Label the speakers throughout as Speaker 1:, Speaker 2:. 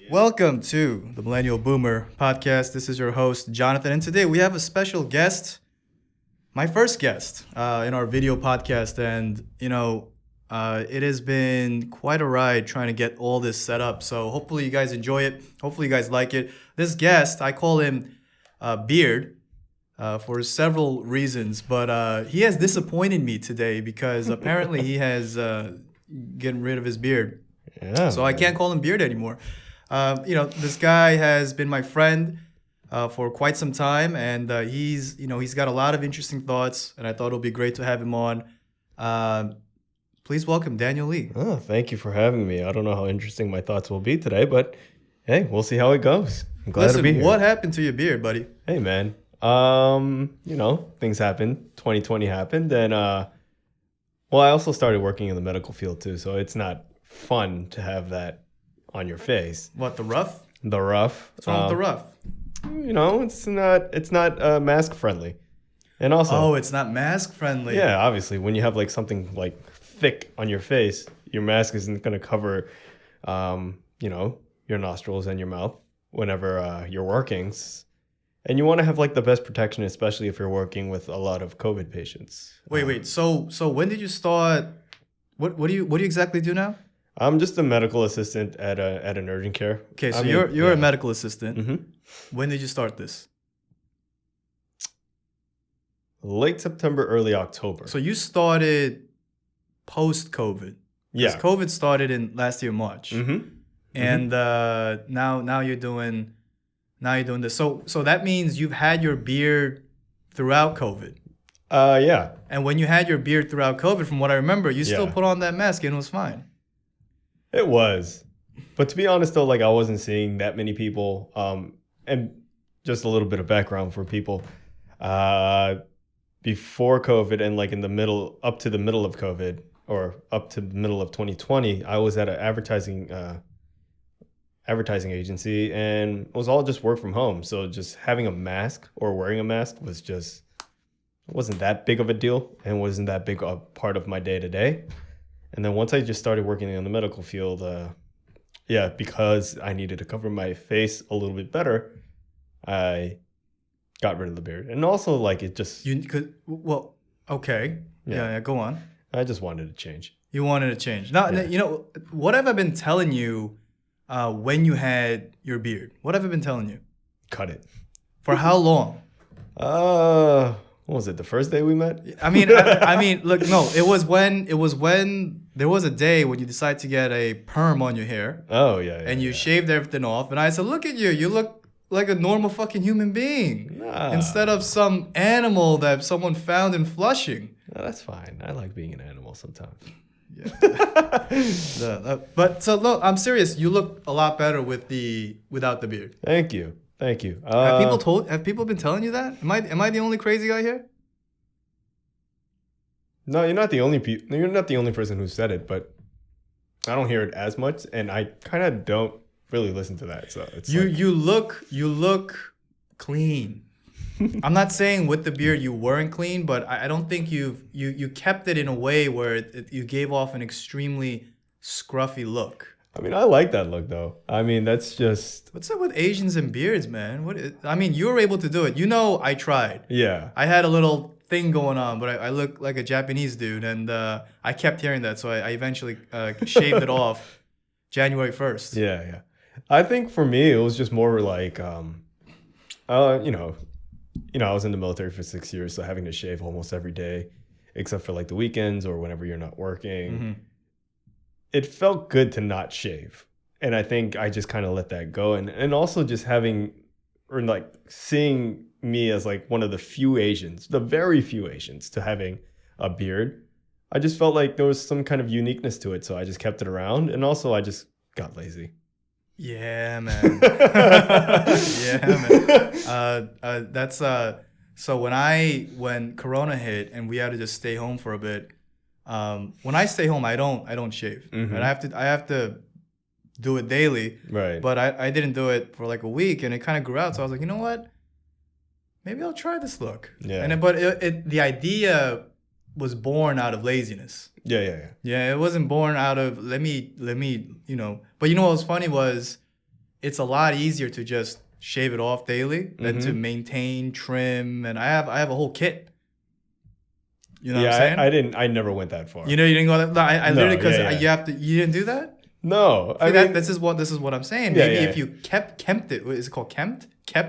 Speaker 1: Welcome to the Millennial Boomer Podcast. This is your host, Jonathan, and today we have a special guest, my first guest in our video podcast. And, it has been quite a ride trying to get all this set up. So hopefully you guys enjoy it. Hopefully you guys like it. This guest, I call him Beard for several reasons, but he has disappointed me today because apparently he has getting rid of his beard.
Speaker 2: Yeah,
Speaker 1: so I can't call him Beard anymore. This guy has been my friend for quite some time, and he's got a lot of interesting thoughts, and I thought it would be great to have him on. Please welcome Daniel Lee.
Speaker 2: Oh, thank you for having me. I don't know how interesting my thoughts will be today, but hey, we'll see how it goes. I'm glad to be here.
Speaker 1: What happened to your beard, buddy?
Speaker 2: Hey, man. Things happened. 2020 happened, and I also started working in the medical field too, so it's not fun to have that on your face.
Speaker 1: What, the rough?
Speaker 2: The rough.
Speaker 1: What's wrong with the rough?
Speaker 2: It's not mask friendly. And also,
Speaker 1: it's not mask friendly.
Speaker 2: yeah, obviously when you have like something like thick on your face, your mask isn't going to cover your nostrils and your mouth whenever you're working. And you want to have like the best protection, especially if you're working with a lot of COVID patients.
Speaker 1: Wait. So when did you start? What do you exactly do now?
Speaker 2: I'm just a medical assistant at an urgent care.
Speaker 1: Okay, so you're a medical assistant.
Speaker 2: Mm-hmm.
Speaker 1: When did you start this?
Speaker 2: Late September, early October.
Speaker 1: So you started post-COVID.
Speaker 2: Yeah.
Speaker 1: Because COVID started in last year, March.
Speaker 2: Mm-hmm.
Speaker 1: And now you're doing this. So that means you've had your beard throughout COVID.
Speaker 2: Yeah.
Speaker 1: And when you had your beard throughout COVID, from what I remember, you still
Speaker 2: Yeah.
Speaker 1: put on that mask and it was fine.
Speaker 2: It was. But to be honest, though, like I wasn't seeing that many people. And just a little bit of background for people. Before COVID and like up to the middle of COVID or up to the middle of 2020, I was at an advertising agency, and it was all just work from home. So just having a mask or wearing a mask wasn't that big of a deal and wasn't that big a part of my day to day. And then once I just started working in the medical field, because I needed to cover my face a little bit better, I got rid of the beard. And also, like, it just...
Speaker 1: okay. Yeah, go on.
Speaker 2: I just wanted to change.
Speaker 1: You wanted to change. Now, what have I been telling you when you had your beard? What have I been telling you?
Speaker 2: Cut it.
Speaker 1: For how long?
Speaker 2: What was it? The first day we met?
Speaker 1: I mean, look, no. It was when there was a day when you decided to get a perm on your hair.
Speaker 2: Oh yeah.
Speaker 1: And you shaved everything off, and I said, "Look at you. You look like a normal fucking human being, instead of some animal that someone found in Flushing."
Speaker 2: No, that's fine. I like being an animal sometimes.
Speaker 1: Yeah. But so look, I'm serious. You look a lot better without the beard.
Speaker 2: Thank you.
Speaker 1: Have people been telling you that? Am I the only crazy guy here?
Speaker 2: No, you're not the only person who said it, but I don't hear it as much, and I kind of don't really listen to that. So it's
Speaker 1: you look clean. I'm not saying with the beard you weren't clean, but I don't think you kept it in a way where you gave off an extremely scruffy look.
Speaker 2: I mean, I like that look, though. I mean, that's just...
Speaker 1: What's up with Asians and beards, man? You were able to do it. I tried.
Speaker 2: Yeah.
Speaker 1: I had a little thing going on, but I look like a Japanese dude, and I kept hearing that, so I eventually shaved it off January 1st.
Speaker 2: Yeah. I think for me, it was just more like, I was in the military for 6 years, so having to shave almost every day, except for like the weekends or whenever you're not working.
Speaker 1: Mm-hmm.
Speaker 2: It felt good to not shave. And I think I just kind of let that go. And also just seeing me as like one of the very few Asians to having a beard. I just felt like there was some kind of uniqueness to it. So I just kept it around. And also I just got lazy.
Speaker 1: Yeah, man. Yeah, man. That's so when Corona hit and we had to just stay home for a bit. When I stay home, I don't shave.
Speaker 2: Mm-hmm.
Speaker 1: And I have to do it daily.
Speaker 2: Right.
Speaker 1: But I didn't do it for like a week, and it kind of grew out. So I was like, you know what? Maybe I'll try this look.
Speaker 2: Yeah.
Speaker 1: But the idea was born out of laziness.
Speaker 2: Yeah.
Speaker 1: Yeah, it wasn't born out of let me. But you know what was funny was it's a lot easier to just shave it off daily than to maintain, trim, and I have a whole kit. You know what I'm saying?
Speaker 2: I never went that far.
Speaker 1: You didn't go that. No, I
Speaker 2: No,
Speaker 1: literally because
Speaker 2: yeah.
Speaker 1: you didn't do that.
Speaker 2: No,
Speaker 1: See, this is what I'm saying.
Speaker 2: Yeah,
Speaker 1: Maybe
Speaker 2: yeah.
Speaker 1: if you kempt it, what is it called? Kempt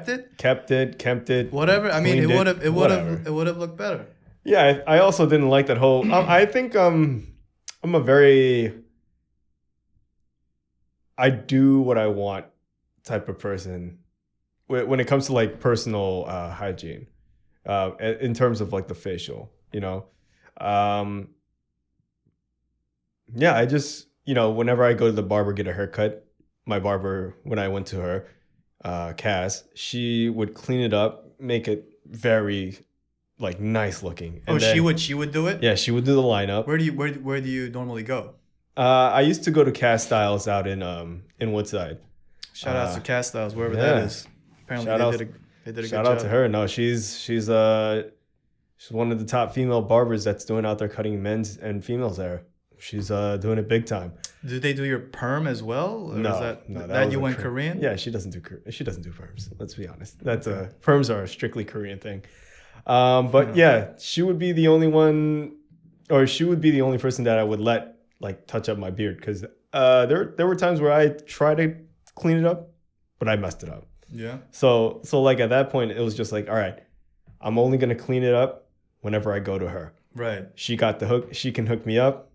Speaker 1: it,
Speaker 2: Kept it.
Speaker 1: whatever. I mean,
Speaker 2: Cleaned
Speaker 1: it
Speaker 2: whatever.
Speaker 1: would have looked better.
Speaker 2: Yeah, I also didn't like that whole. I think I'm a very I do what I want type of person when it comes to like personal hygiene, in terms of like the facial, you know. Yeah, I just, whenever I go to the barber, get a haircut, my barber, when I went to her, Cass, she would clean it up, make it very like nice looking. And then,
Speaker 1: she would do it?
Speaker 2: yeah, she would do the lineup.
Speaker 1: Where do you normally go?
Speaker 2: I used to go to Cass Styles out in Woodside.
Speaker 1: Shout outs to Cast Styles, wherever
Speaker 2: yeah.
Speaker 1: that is. Apparently they did a good job.
Speaker 2: Shout out to her. No, she's one of the top female barbers that's doing out there cutting men's and females hair. She's doing it big time.
Speaker 1: Do they do your perm as well? Or
Speaker 2: No,
Speaker 1: is that you went Korean?
Speaker 2: Yeah, she doesn't do perms. Let's be honest. Perms are a strictly Korean thing. But yeah, she would be the only one, or she would be the only person that I would let like touch up my beard, because there were times where I tried to clean it up, but I messed it up.
Speaker 1: Yeah.
Speaker 2: So like at that point, it was just like, all right, I'm only gonna clean it up whenever I go to her.
Speaker 1: Right.
Speaker 2: She got the hook. She can hook me up.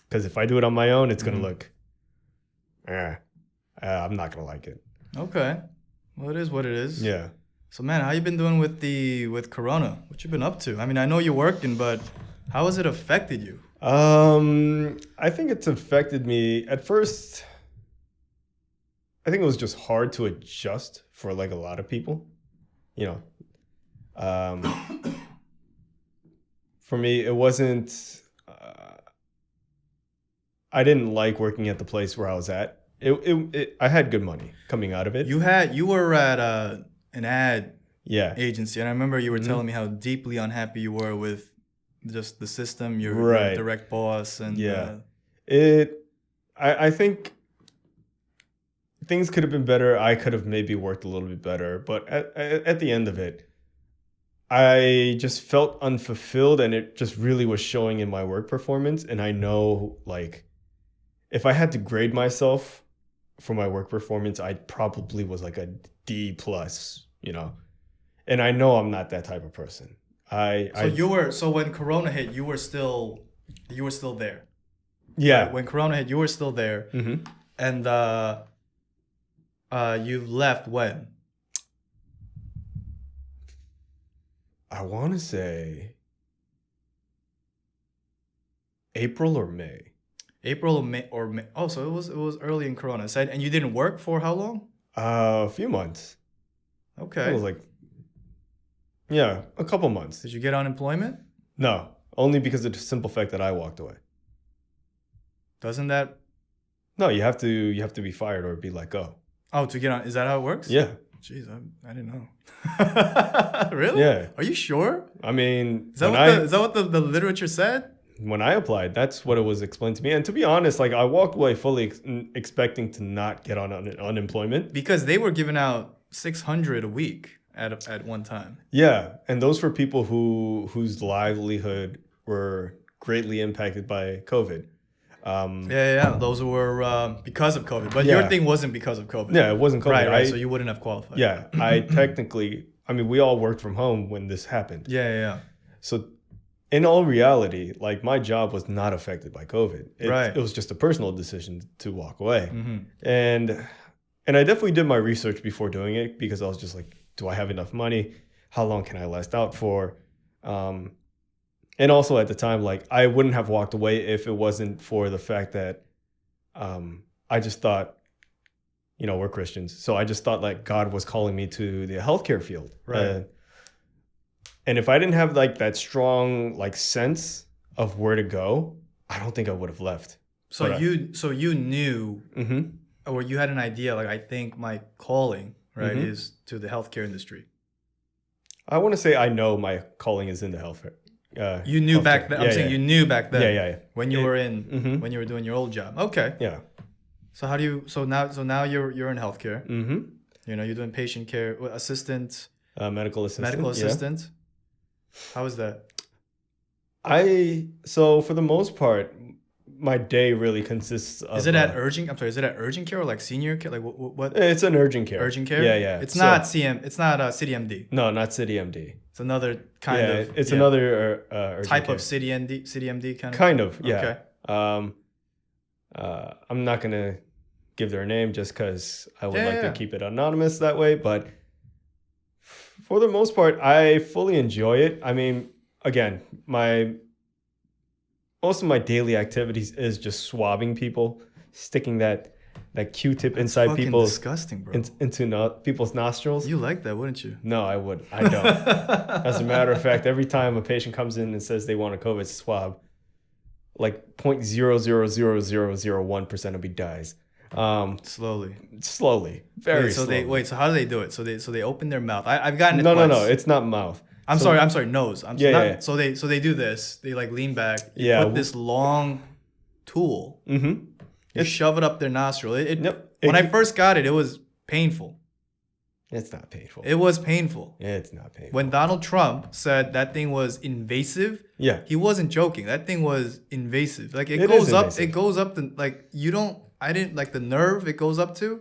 Speaker 2: Because if I do it on my own, it's going to look, I'm not going to like it.
Speaker 1: Okay. Well, it is what it is.
Speaker 2: Yeah.
Speaker 1: So, man, how you been doing with Corona? What you been up to? I mean, I know you're working, but how has it affected you?
Speaker 2: I think it's affected me. At first, I think it was just hard to adjust for like a lot of people. For me, it wasn't... I didn't like working at the place where I was at. I had good money coming out of it.
Speaker 1: You were at an ad
Speaker 2: yeah.
Speaker 1: agency, and I remember you were telling me how deeply unhappy you were with just the system, your direct boss, and
Speaker 2: yeah. I think things could have been better. I could have maybe worked a little bit better, but at the end of it, I just felt unfulfilled, and it just really was showing in my work performance. And I know, like, if I had to grade myself for my work performance, I probably was like a D+, and I know I'm not that type of person.
Speaker 1: So when Corona hit, you were still there.
Speaker 2: Yeah.
Speaker 1: Right? When Corona hit, you were still there.
Speaker 2: Mm-hmm.
Speaker 1: And you left when?
Speaker 2: I want to say April or May.
Speaker 1: April or May. Oh, so it was early in Corona. And you didn't work for how long?
Speaker 2: A few months.
Speaker 1: Okay.
Speaker 2: It was like, a couple months.
Speaker 1: Did you get unemployment?
Speaker 2: No, only because of the simple fact that I walked away.
Speaker 1: Doesn't that?
Speaker 2: No, you have to be fired or be let go.
Speaker 1: Oh, to get on? Is that how it works?
Speaker 2: Yeah.
Speaker 1: Jeez, I didn't know. Really?
Speaker 2: Yeah.
Speaker 1: Are you sure?
Speaker 2: I mean,
Speaker 1: is that what the literature said?
Speaker 2: When I applied, that's what it was explained to me. And to be honest, like I walked away fully expecting to not get on unemployment.
Speaker 1: Because they were giving out $600 a week at one time.
Speaker 2: Yeah, and those were people whose livelihood were greatly impacted by COVID.
Speaker 1: Those were because of COVID. But your thing wasn't because of COVID.
Speaker 2: Yeah, it wasn't COVID.
Speaker 1: Right. So you wouldn't have qualified.
Speaker 2: Yeah, we all worked from home when this happened.
Speaker 1: Yeah.
Speaker 2: So in all reality, like my job was not affected by COVID. It was just a personal decision to walk away.
Speaker 1: Mm-hmm.
Speaker 2: And I definitely did my research before doing it, because I was just like, do I have enough money? How long can I last out for? And also at the time, like I wouldn't have walked away if it wasn't for the fact that I just thought, we're Christians. So I just thought like God was calling me to the healthcare field.
Speaker 1: Right.
Speaker 2: And if I didn't have like that strong like sense of where to go, I don't think I would have left.
Speaker 1: So you knew,
Speaker 2: mm-hmm.
Speaker 1: or you had an idea, like I think my calling, right,
Speaker 2: mm-hmm.
Speaker 1: is to the healthcare industry.
Speaker 2: I want to say I know my calling is in the healthcare.
Speaker 1: You knew back then. I'm saying you knew back then.
Speaker 2: Yeah.
Speaker 1: When you were
Speaker 2: mm-hmm.
Speaker 1: when you were doing your old job. Okay.
Speaker 2: Yeah.
Speaker 1: So how do you? So now you're in healthcare.
Speaker 2: Mm-hmm.
Speaker 1: You know, you're doing patient care, assistant,
Speaker 2: Medical assistant.
Speaker 1: medical
Speaker 2: Yeah.
Speaker 1: assistant. How is that?
Speaker 2: So for the most part, my day really consists of.
Speaker 1: Is it at urgent? I'm sorry. Is it at urgent care or like senior care? Like what
Speaker 2: It's an urgent care.
Speaker 1: urgent care?
Speaker 2: Yeah, yeah.
Speaker 1: It's
Speaker 2: So-
Speaker 1: not CM. It's not CityMD.
Speaker 2: No, not City MD.
Speaker 1: It's another kind
Speaker 2: yeah,
Speaker 1: of.
Speaker 2: it's
Speaker 1: yeah,
Speaker 2: another urgent
Speaker 1: type
Speaker 2: care.
Speaker 1: of CityMD kind of.
Speaker 2: Kind of, yeah.
Speaker 1: Okay.
Speaker 2: I'm not gonna give their name just because I would like
Speaker 1: Yeah.
Speaker 2: to keep it anonymous that way. But for the most part, I fully enjoy it. I mean, again, most of my daily activities is just swabbing people, sticking that Q-tip inside
Speaker 1: Fucking
Speaker 2: people's
Speaker 1: disgusting, bro.
Speaker 2: into people's nostrils.
Speaker 1: You like that, wouldn't you?
Speaker 2: No, I don't. As a matter of fact, every time a patient comes in and says they want a COVID swab, like 0.00001% of me dies.
Speaker 1: Slowly.
Speaker 2: Slowly, very
Speaker 1: Wait, so
Speaker 2: slowly.
Speaker 1: so how do they do it? So they open their mouth. I've gotten it
Speaker 2: No,
Speaker 1: twice.
Speaker 2: no, it's not mouth.
Speaker 1: I'm
Speaker 2: So-
Speaker 1: sorry, nose.
Speaker 2: Yeah,
Speaker 1: not,
Speaker 2: yeah.
Speaker 1: So they do this. They like lean back. You
Speaker 2: Yeah.
Speaker 1: put this long tool.
Speaker 2: Mm-hmm.
Speaker 1: You shove it up their nostril.
Speaker 2: Yep.
Speaker 1: When I first got it, it was painful.
Speaker 2: It's not painful.
Speaker 1: It was painful.
Speaker 2: It's not painful.
Speaker 1: When Donald Trump said that thing was invasive,
Speaker 2: Yeah.
Speaker 1: he wasn't joking. That thing was invasive. Like it
Speaker 2: It
Speaker 1: goes
Speaker 2: is
Speaker 1: up.
Speaker 2: invasive.
Speaker 1: It goes up to like you don't. I didn't like the nerve it goes up to.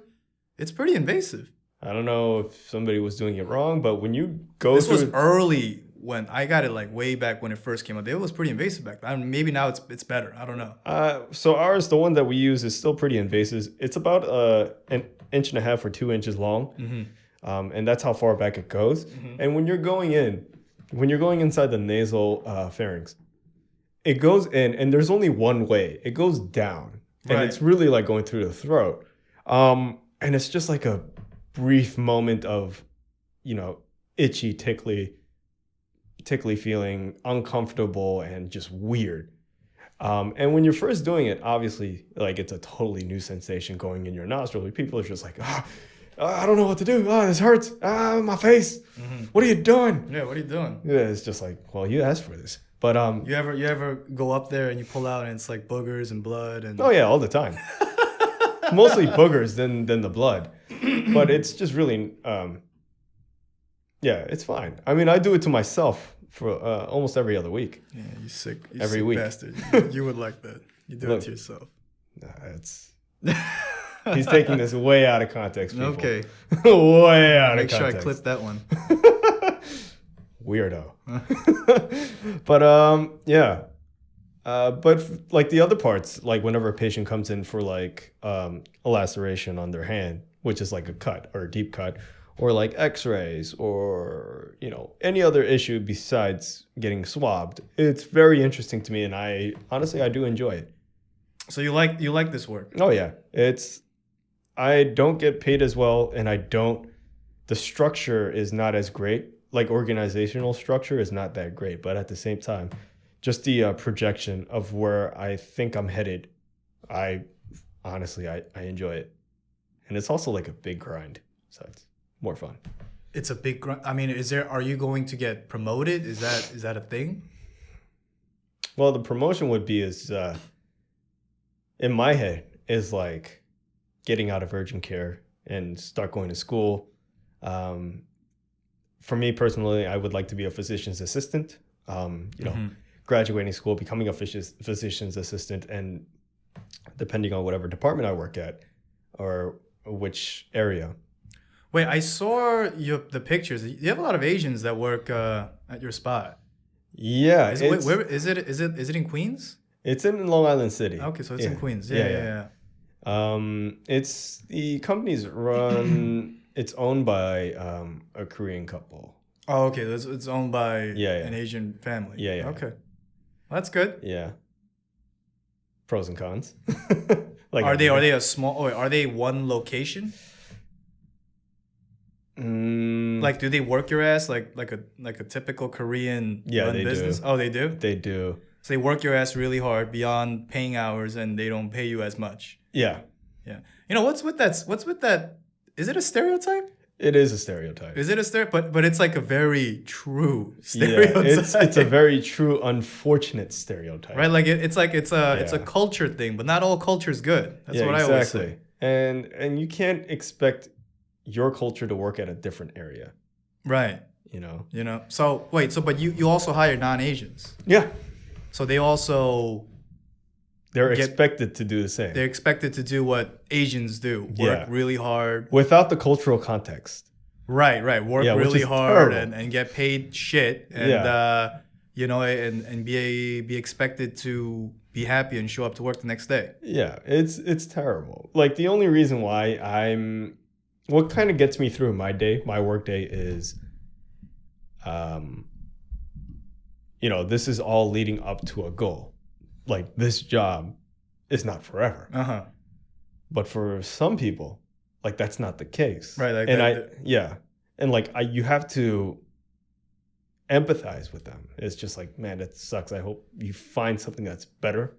Speaker 1: It's pretty invasive.
Speaker 2: I don't know if somebody was doing it wrong, but when you go
Speaker 1: This was
Speaker 2: through,
Speaker 1: early when I got it, like way back when it first came out. It was pretty invasive back then. I mean, maybe now it's better. I don't know.
Speaker 2: so ours, the one that we use, is still pretty invasive. It's about an inch and a half or 2 inches long, and that's how far back it goes. And when you're going inside the nasal pharynx, it goes in, and there's only one way. It goes down, and
Speaker 1: Right.
Speaker 2: it's really like going through the throat. And it's just like a brief moment of, itchy, tickly feeling, uncomfortable, and just weird. And when you're first doing it, obviously, like it's a totally new sensation going in your nostril. People are just like, I don't know what to do. This hurts. My face. What are you doing?
Speaker 1: Yeah, what are you doing?
Speaker 2: Yeah, it's just like, well, you asked for this. But
Speaker 1: You ever go up there and you pull out and it's like boogers and blood and
Speaker 2: oh yeah, all the time. Mostly boogers than the blood. But it's just really, yeah, it's fine. I mean, I do it to myself for almost every other week.
Speaker 1: Yeah, you sick. You
Speaker 2: Every
Speaker 1: sick
Speaker 2: week.
Speaker 1: bastard. You would like that. You do
Speaker 2: Look.
Speaker 1: it to yourself.
Speaker 2: It's he's taking this way out of context. People.
Speaker 1: Okay.
Speaker 2: Way out
Speaker 1: Make
Speaker 2: of
Speaker 1: sure I
Speaker 2: context.
Speaker 1: clip that one.
Speaker 2: Weirdo. But yeah. Like the other parts, like whenever a patient comes in for like a laceration on their hand, which is like a cut or a deep cut, or like x-rays or any other issue besides getting swabbed, it's very interesting to me, and I honestly do enjoy it.
Speaker 1: So you like this work?
Speaker 2: Oh yeah. I don't get paid as well, and the structure is not as great. Like organizational structure is not that great, but at the same time, just the projection of where I think I'm headed, I enjoy it. And it's also like a big grind, so it's more fun.
Speaker 1: It's a big grunt. I mean, are you going to get promoted? Is that a thing?
Speaker 2: Well, the promotion would be in my head, is like getting out of urgent care and start going to school. For me personally, I would like to be a physician's assistant. Graduating school, becoming a physician's assistant, and depending on whatever department I work at or which area.
Speaker 1: Wait, I saw the pictures. You have a lot of Asians that work at your spot.
Speaker 2: Yeah,
Speaker 1: Where is it? Is it in Queens?
Speaker 2: it's in Long Island City.
Speaker 1: Okay, so it's in Queens.
Speaker 2: Yeah. It's the company's run. It's owned by a Korean couple.
Speaker 1: Oh, okay. It's owned by
Speaker 2: Yeah.
Speaker 1: an Asian family.
Speaker 2: Yeah.
Speaker 1: Okay, well, that's good.
Speaker 2: Yeah. Pros and cons.
Speaker 1: Are they a small? Oh, are they one location? Like, do they work your ass like a typical Korean run
Speaker 2: they
Speaker 1: business?
Speaker 2: do.
Speaker 1: Oh, they do.
Speaker 2: They do.
Speaker 1: So they work your ass really hard beyond paying hours, and they don't pay you as much.
Speaker 2: Yeah.
Speaker 1: Yeah. What's with that? Is it a stereotype?
Speaker 2: It is a stereotype.
Speaker 1: Is it a stereotype? But it's like a very true
Speaker 2: Yeah,
Speaker 1: stereotype.
Speaker 2: it's a very true, unfortunate stereotype.
Speaker 1: right. Like it's a culture thing, but not all culture is good. That's what I always say.
Speaker 2: And you can't expect your culture to work at a different area.
Speaker 1: Right.
Speaker 2: You know.
Speaker 1: So wait. So but you also hire non-Asians.
Speaker 2: Yeah.
Speaker 1: So they also
Speaker 2: They're expected to do the same.
Speaker 1: they're expected to do what Asians do. Work really hard.
Speaker 2: Without the cultural context.
Speaker 1: Right. Work really hard and get paid shit and and be expected to be happy and show up to work the next day.
Speaker 2: Yeah, it's terrible. Like the only reason why what kind of gets me through my work day is this is all leading up to a goal. Like this job is not forever.
Speaker 1: Uh-huh.
Speaker 2: But for some people, like that's not the case.
Speaker 1: Right. Like
Speaker 2: you have to empathize with them. It's just like, man, it sucks. I hope you find something that's better.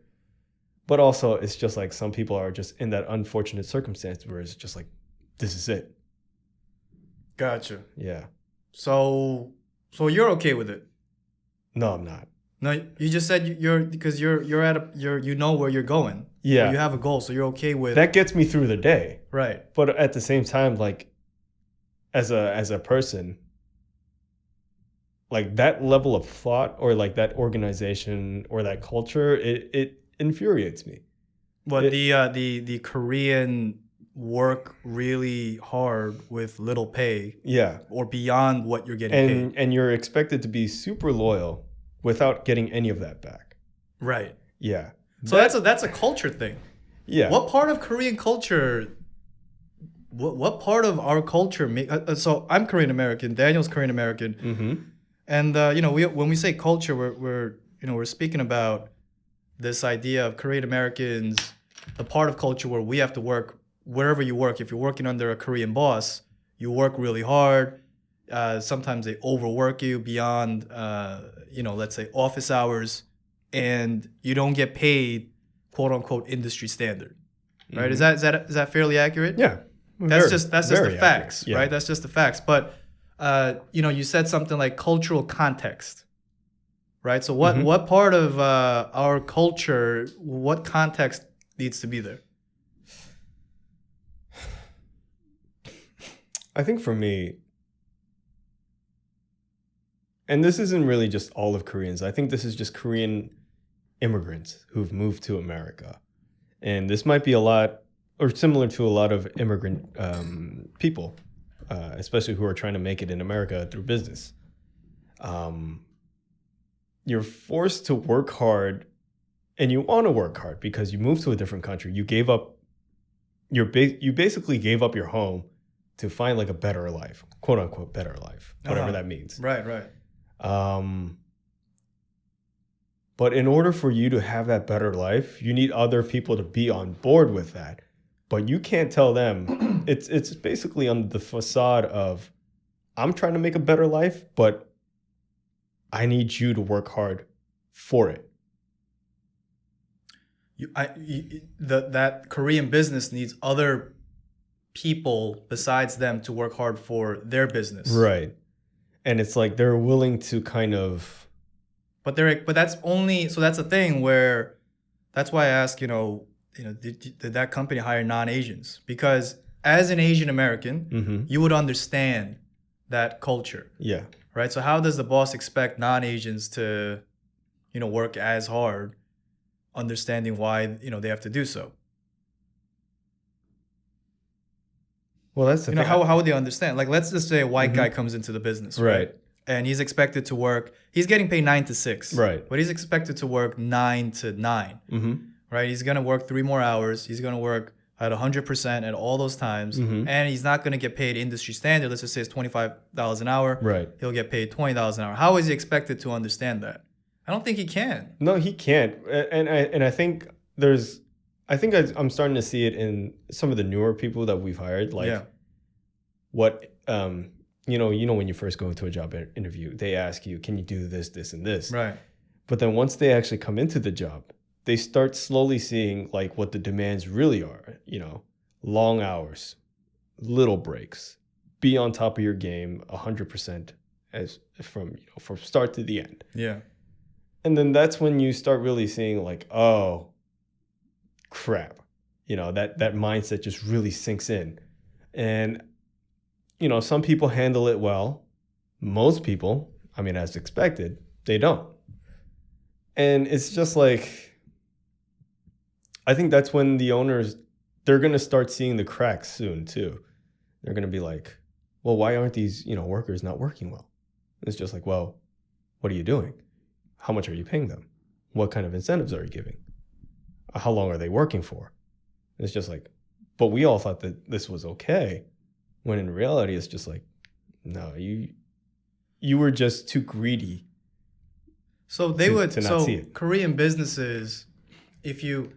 Speaker 2: But also it's just like some people are just in that unfortunate circumstance where it's just like, this is it.
Speaker 1: Gotcha.
Speaker 2: Yeah.
Speaker 1: So you're okay with it?
Speaker 2: No, I'm not.
Speaker 1: No, you just said because you're you know where you're going.
Speaker 2: Yeah.
Speaker 1: Or you have a goal, so you're okay with
Speaker 2: that. Gets me through the day.
Speaker 1: Right.
Speaker 2: But at the same time, like as a person, like that level of thought or like that organization or that culture, it infuriates me.
Speaker 1: But the Korean work really hard with little pay.
Speaker 2: Yeah.
Speaker 1: Or beyond what you're getting paid.
Speaker 2: And you're expected to be super loyal without getting any of that back.
Speaker 1: Right.
Speaker 2: Yeah.
Speaker 1: So that's a culture thing.
Speaker 2: Yeah.
Speaker 1: What part of Korean culture? What part of our culture? So I'm Korean American. Daniel's Korean American.
Speaker 2: Mm-hmm.
Speaker 1: And when we say culture, we're speaking about this idea of Korean Americans, the part of culture where we have to work wherever you work. If you're working under a Korean boss, you work really hard. Sometimes they overwork you beyond, let's say office hours, and you don't get paid, quote unquote, industry standard, right? Mm-hmm. Is that fairly accurate?
Speaker 2: Yeah,
Speaker 1: that's just the facts,
Speaker 2: yeah.
Speaker 1: Right? That's just the facts. But you said something like cultural context, right? So what part of our culture, what context needs to be there?
Speaker 2: I think for me, and this isn't really just all of Koreans, I think this is just Korean immigrants who've moved to America. And this might be a lot, or similar to a lot of immigrant people, especially who are trying to make it in America through business. You're forced to work hard, and you want to work hard because you moved to a different country. You gave up, you basically gave up your home to find like a better life, quote unquote, better life, whatever that means.
Speaker 1: Right.
Speaker 2: But in order for you to have that better life, you need other people to be on board with that. But you can't tell them, it's basically under the facade of, I'm trying to make a better life, but I need you to work hard for it.
Speaker 1: That Korean business needs other people besides them to work hard for their business.
Speaker 2: Right. And it's like they're willing to kind of...
Speaker 1: But that's only... So that's a thing where... That's why I ask, did that company hire non-Asians? Because as an Asian American, you would understand that culture.
Speaker 2: Yeah.
Speaker 1: Right? So how does the boss expect non-Asians to, work as hard, understanding why, they have to do so?
Speaker 2: Well, that's the thing.
Speaker 1: How would they understand? Like, let's just say a white guy comes into the business, right? And he's expected to work. He's getting paid 9 to 6,
Speaker 2: right?
Speaker 1: But he's expected to work 9 to 9, right? He's gonna work 3 more hours. He's gonna work at 100% at all those times, and he's not gonna get paid industry standard. Let's just say it's $25 an hour.
Speaker 2: Right.
Speaker 1: He'll get paid $20 an hour. How is he expected to understand that? I don't think he can.
Speaker 2: No, he can't. And I think I'm starting to see it in some of the newer people that we've hired. Like, what when you first go into a job interview, they ask you, can you do this, and this?
Speaker 1: Right.
Speaker 2: But then once they actually come into the job, they start slowly seeing like what the demands really are. Long hours, little breaks, be on top of your game 100% as from start to the end.
Speaker 1: Yeah.
Speaker 2: And then that's when you start really seeing like, oh, crap. That mindset just really sinks in. And, some people handle it well. Most people, as expected, they don't. And it's just like, I think that's when the owners, they're going to start seeing the cracks soon too. They're going to be like, well, why aren't these, workers not working well? It's just like, well, what are you doing? How much are you paying them? What kind of incentives are you giving? How long are they working for? It's just like, but we all thought that this was okay. When in reality, it's just like, no, you were just too greedy.
Speaker 1: So to not see it. Korean businesses, if you,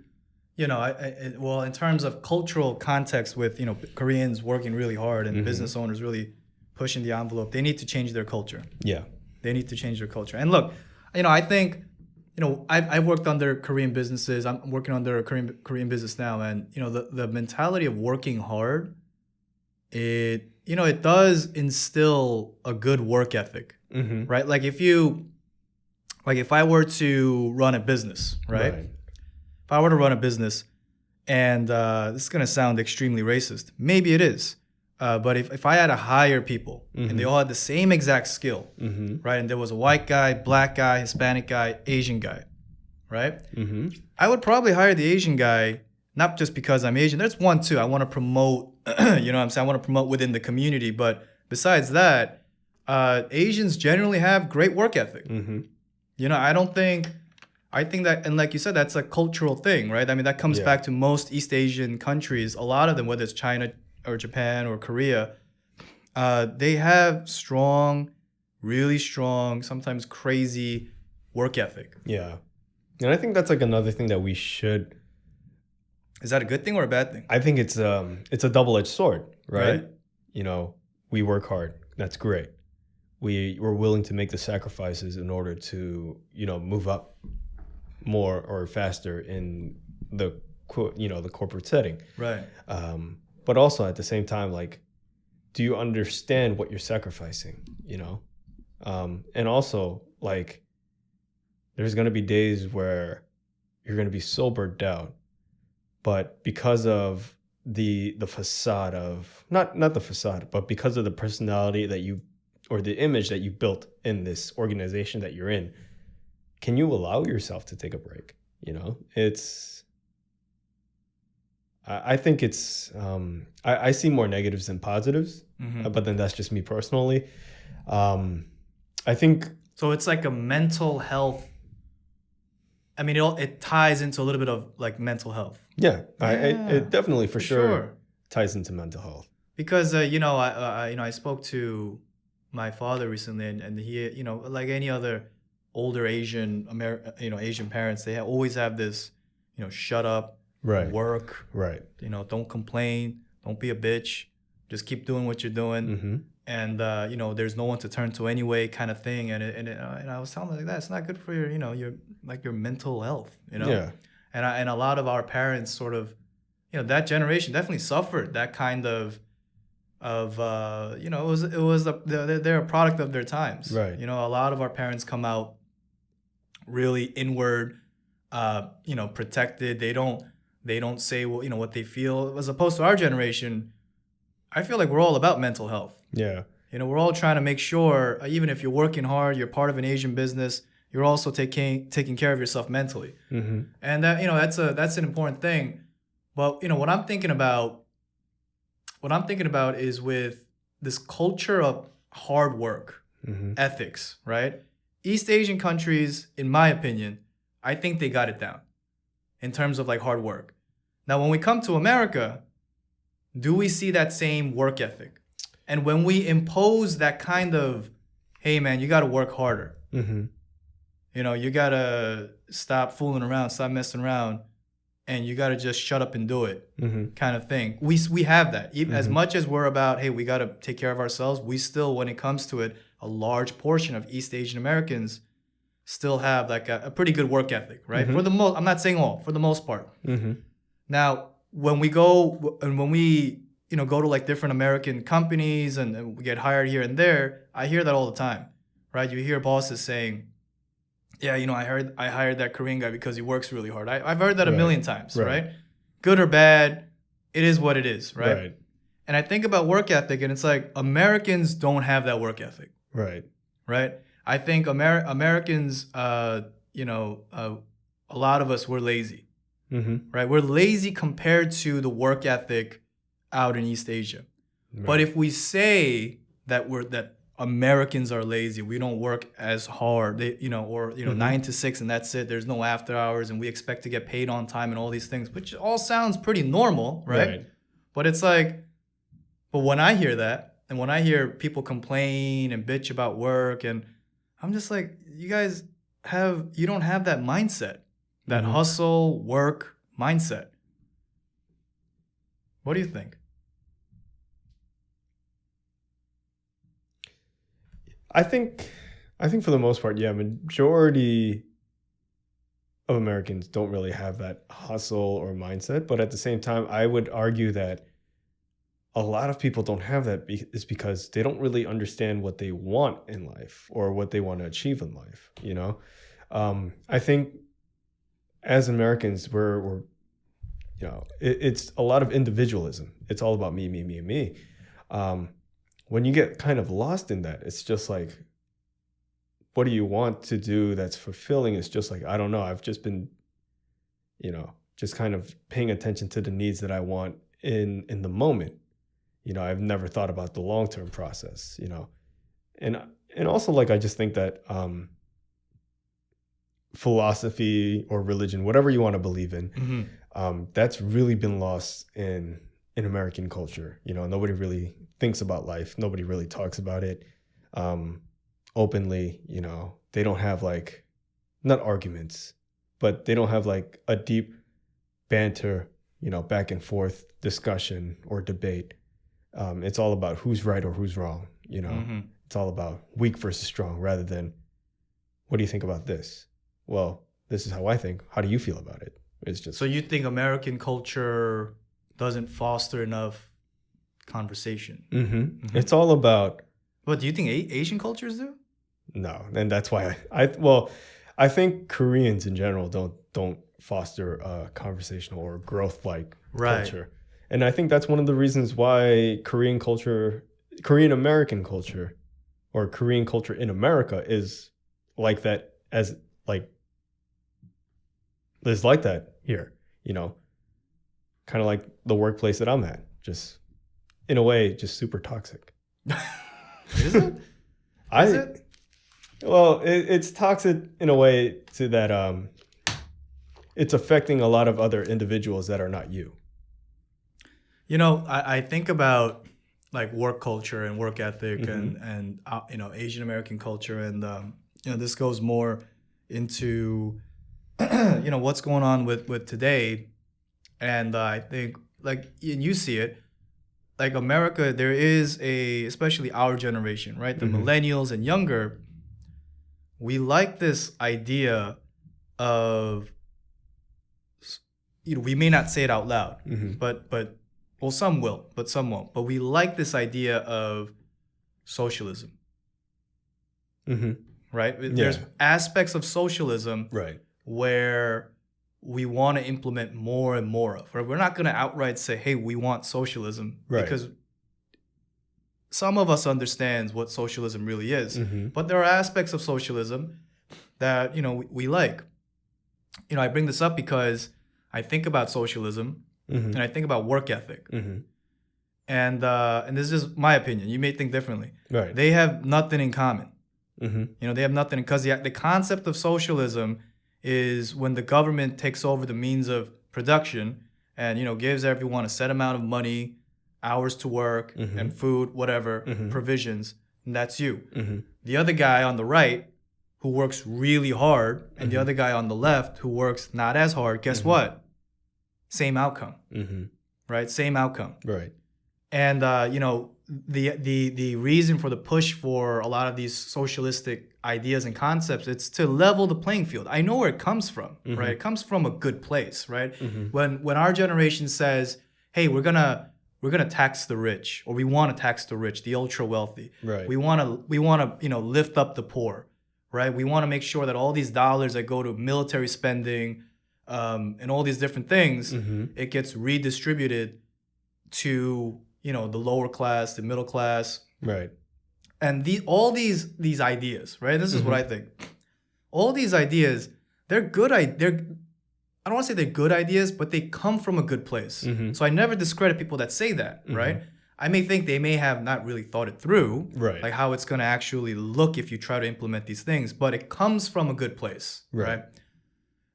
Speaker 1: in terms of cultural context with, Koreans working really hard and business owners really pushing the envelope, they need to change their culture.
Speaker 2: Yeah.
Speaker 1: They need to change their culture. And look, I think, I've worked under Korean businesses. I'm working under a Korean business now. And, the mentality of working hard, it does instill a good work ethic, right? Like if I were to run a business, right? If I were to run a business, and this is going to sound extremely racist. Maybe it is. But if I had to hire people and they all had the same exact skill, right? And there was a white guy, black guy, Hispanic guy, Asian guy, right? I would probably hire the Asian guy, not just because I'm Asian. There's one too. I want to promote, I want to promote within the community. But besides that, Asians generally have great work ethic. I think that, and like you said, that's a cultural thing, right? That comes back to most East Asian countries. A lot of them, whether it's China or Japan or Korea, they have strong, really strong, sometimes crazy work ethic.
Speaker 2: Yeah. And I think that's like another thing that we should.
Speaker 1: Is that a good thing or a bad thing?
Speaker 2: I think it's a double-edged sword, right? We work hard. That's great. We're willing to make the sacrifices in order to, move up more or faster in the corporate setting.
Speaker 1: Right.
Speaker 2: But also at the same time, like, do you understand what you're sacrificing, And also, like, there's going to be days where you're going to be so burnt out, but because of the facade of, not the facade, but because of the personality that or the image that you built in this organization that you're in, can you allow yourself to take a break? I think it's, I see more negatives than positives, but then that's just me personally. I think.
Speaker 1: So it's like a mental health. It ties into a little bit of like mental health.
Speaker 2: Yeah. It definitely for sure ties into mental health.
Speaker 1: Because, I spoke to my father recently and he, like any other older Asian parents, they always have this, shut up.
Speaker 2: Right.
Speaker 1: Work.
Speaker 2: Right.
Speaker 1: Don't complain. Don't be a bitch. Just keep doing what you're doing. And there's no one to turn to anyway, kind of thing. And I was telling them like that. It's not good for your mental health.
Speaker 2: Yeah.
Speaker 1: And a lot of our parents sort of, that generation definitely suffered that kind of they're a product of their times.
Speaker 2: Right.
Speaker 1: A lot of our parents come out really inward, protected. They don't say what they feel, as opposed to our generation. I feel like we're all about mental health.
Speaker 2: Yeah.
Speaker 1: We're all trying to make sure, even if you're working hard, you're part of an Asian business, you're also taking care of yourself mentally. And that that's an important thing. But what I'm thinking about is with this culture of hard work, ethics, right? East Asian countries, in my opinion, I think they got it down in terms of like hard work. Now, when we come to America, do we see that same work ethic? And when we impose that kind of, hey man, you got to work harder. You got to stop fooling around, stop messing around, and you got to just shut up and do it, kind of thing. We have that. As much as we're about, hey, we got to take care of ourselves, we still, when it comes to it, a large portion of East Asian Americans still have like a pretty good work ethic, right? For the I'm not saying all, for the most part. Now, when we go and when we, go to like different American companies and we get hired here and there, I hear that all the time, right? You hear bosses saying, yeah, I hired that Korean guy because he works really hard. I've heard that a million times, right? Good or bad, it is what it is, right? And I think about work ethic, and it's like Americans don't have that work ethic. Right. I think Americans, a lot of us, we're lazy. Right? We're lazy compared to the work ethic out in East Asia. But if we say that Americans are lazy, we don't work as hard, 9 to 6 and that's it. There's no after hours and we expect to get paid on time and all these things, which all sounds pretty normal, right? But it's like, but when I hear that and when I hear people complain and bitch about work, and I'm just like, you don't have that mindset, that hustle, work mindset. What do you think?
Speaker 2: I think for the most part, majority of Americans don't really have that hustle or mindset. But at the same time, I would argue that a lot of people don't have that is because they don't really understand what they want in life or what they want to achieve in life. I think as Americans, we're it's a lot of individualism. It's all about me, me, me, and me. When you get kind of lost in that, it's just like, what do you want to do that's fulfilling? It's just like, I don't know. I've just been, just kind of paying attention to the needs that I want in the moment. I've never thought about the long-term process, and also like, I just think that philosophy or religion, whatever you want to believe in, that's really been lost in American culture. Nobody really thinks about life. Nobody really talks about it openly. They don't have like, not arguments, but they don't have like a deep banter, back and forth discussion or debate. It's all about who's right or who's wrong. It's all about weak versus strong rather than, what do you think about this? Well, this is how I think. How do you feel about it? It's just.
Speaker 1: So you think American culture doesn't foster enough conversation?
Speaker 2: It's all about.
Speaker 1: But do you think Asian cultures do?
Speaker 2: No, and that's why I think Koreans in general don't foster a conversational or growth-like culture, and I think that's one of the reasons why Korean American culture, or Korean culture in America is like that, is like that here. Kind of like the workplace that I'm at, just in a way, just super toxic.
Speaker 1: Is it? Is it?
Speaker 2: Well, it's toxic in a way to that it's affecting a lot of other individuals that are not you.
Speaker 1: I think about like work culture and work ethic and Asian American culture, and this goes more into what's going on with today. And I think, like, and you see it, like America, there is especially our generation, right? The millennials and younger, we like this idea of, we may not say it out loud, but well, some will, but some won't. But we like this idea of socialism, right? There's aspects of socialism, where we want to implement more and more of. Right? We're not going to outright say, hey, we want socialism, because some of us understands what socialism really is. But there are aspects of socialism that, we like. I bring this up because I think about socialism and I think about work ethic. And this is just my opinion. You may think differently. They have nothing in common. They have nothing, because the concept of socialism is when the government takes over the means of production and, gives everyone a set amount of money, hours to work, and food, whatever, provisions, and that's you. The other guy on the right who works really hard, and the other guy on the left who works not as hard, guess what? Same outcome, right? Same outcome. And, the reason for the push for a lot of these socialistic ideas and concepts, it's to level the playing field. I know where it comes from, right? It comes from a good place, right? When our generation says, hey, we're gonna we're gonna tax the rich, or we want to tax the rich, the ultra wealthy.
Speaker 2: Right.
Speaker 1: We want to lift up the poor, right? We want to make sure that all these dollars that go to military spending, and all these different things, it gets redistributed to the lower class, the middle class,
Speaker 2: Right.
Speaker 1: and all these ideas, right? This is what I think. All these ideas, they're good. I don't want to say they're good ideas, but they come from a good place. So I never discredit people that say that, right? I may think they may have not really thought it through,
Speaker 2: Right.
Speaker 1: like how it's going to actually look if you try to implement these things, but it comes from a good place, right?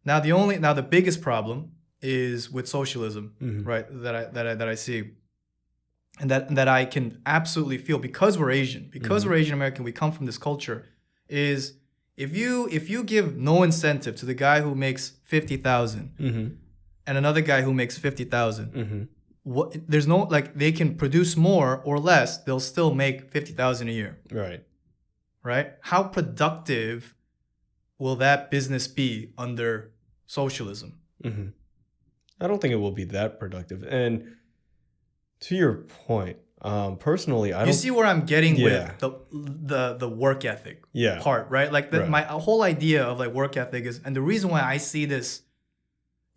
Speaker 1: Now the biggest problem is with socialism, right? That I see, and that I can absolutely feel because we're Asian, we're Asian American, we come from this culture. Is if you give no incentive to the guy who makes 50,000 and another guy who makes 50,000, there's no, like, they can produce more or less, they'll still make 50,000 a year. Right? How productive will that business be under socialism?
Speaker 2: I don't think it will be that productive. And to your point, personally, I don't.
Speaker 1: You see where I'm getting with the work ethic part, right? Like my whole idea of like work ethic is, and the reason why I see this,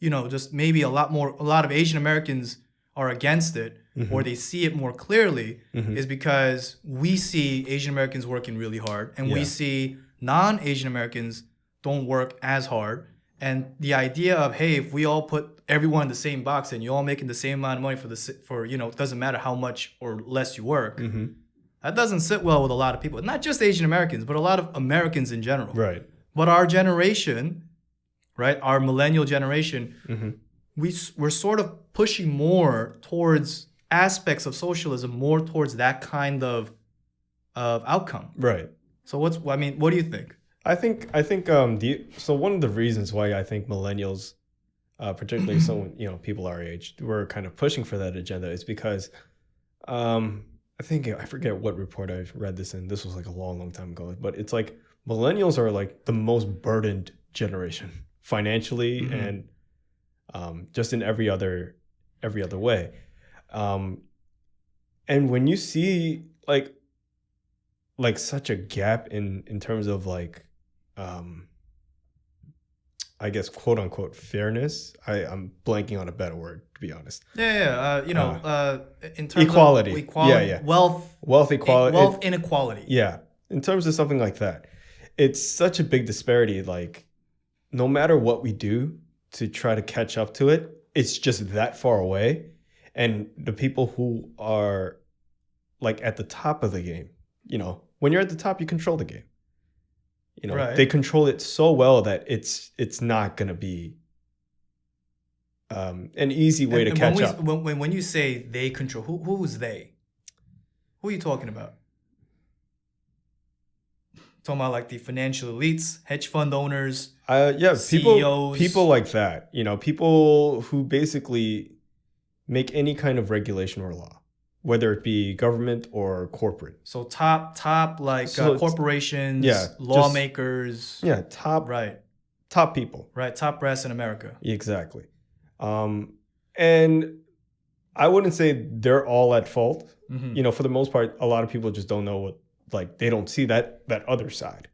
Speaker 1: just maybe a lot of Asian Americans are against it, or they see it more clearly, is because we see Asian Americans working really hard, and we see non-Asian Americans don't work as hard. And the idea of, hey, if we all put everyone in the same box and you're all making the same amount of money for it doesn't matter how much or less you work, that doesn't sit well with a lot of people. Not just Asian Americans, but a lot of Americans in general.
Speaker 2: Right.
Speaker 1: But our generation, right, our millennial generation, we're sort of pushing more towards aspects of socialism, more towards that kind of outcome.
Speaker 2: Right.
Speaker 1: So what do you think?
Speaker 2: I think so one of the reasons why I think millennials, particularly people our age, were kind of pushing for that agenda is because I forget what report I read this in. This was like a long time ago, but it's like millennials are like the most burdened generation financially and just in every other way. And when you see like such a gap in terms of like I guess quote unquote fairness. I'm blanking on a better word, to be honest.
Speaker 1: In terms
Speaker 2: equality.
Speaker 1: Of equality, wealth
Speaker 2: equality,
Speaker 1: wealth inequality.
Speaker 2: Yeah, in terms of something like that, it's such a big disparity. Like, no matter what we do to try to catch up to it, it's just that far away. And the people who are like at the top of the game, when you're at the top, you control the game.
Speaker 1: Right.
Speaker 2: They control it so well that it's not going to be an easy way to catch up.
Speaker 1: When you say they control, who's they? Who are you talking about? Talking about like the financial elites, hedge fund owners, CEOs.
Speaker 2: people like that. People who basically make any kind of regulation or law, whether it be government or corporate.
Speaker 1: So top corporations, lawmakers.
Speaker 2: Top people.
Speaker 1: Right, top brass in America.
Speaker 2: Exactly. And I wouldn't say they're all at fault. For the most part, a lot of people just don't know they don't see that other side.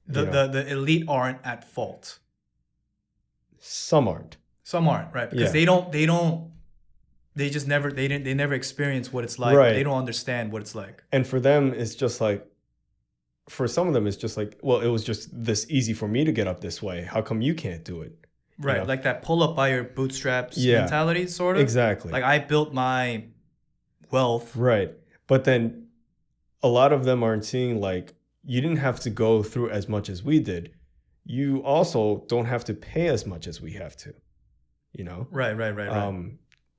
Speaker 1: The elite aren't at fault.
Speaker 2: Some aren't.
Speaker 1: Right? Because they never experience what it's like.
Speaker 2: Right.
Speaker 1: They don't understand what it's like.
Speaker 2: And for them, it's just like, for some of them, it's just like, well, it was just this easy for me to get up this way. How come you can't do it?
Speaker 1: Right. Like that pull up by your bootstraps mentality, sort of.
Speaker 2: Exactly.
Speaker 1: Like I built my wealth.
Speaker 2: Right. But then a lot of them aren't seeing like, you didn't have to go through as much as we did. You also don't have to pay as much as we have to,
Speaker 1: Right.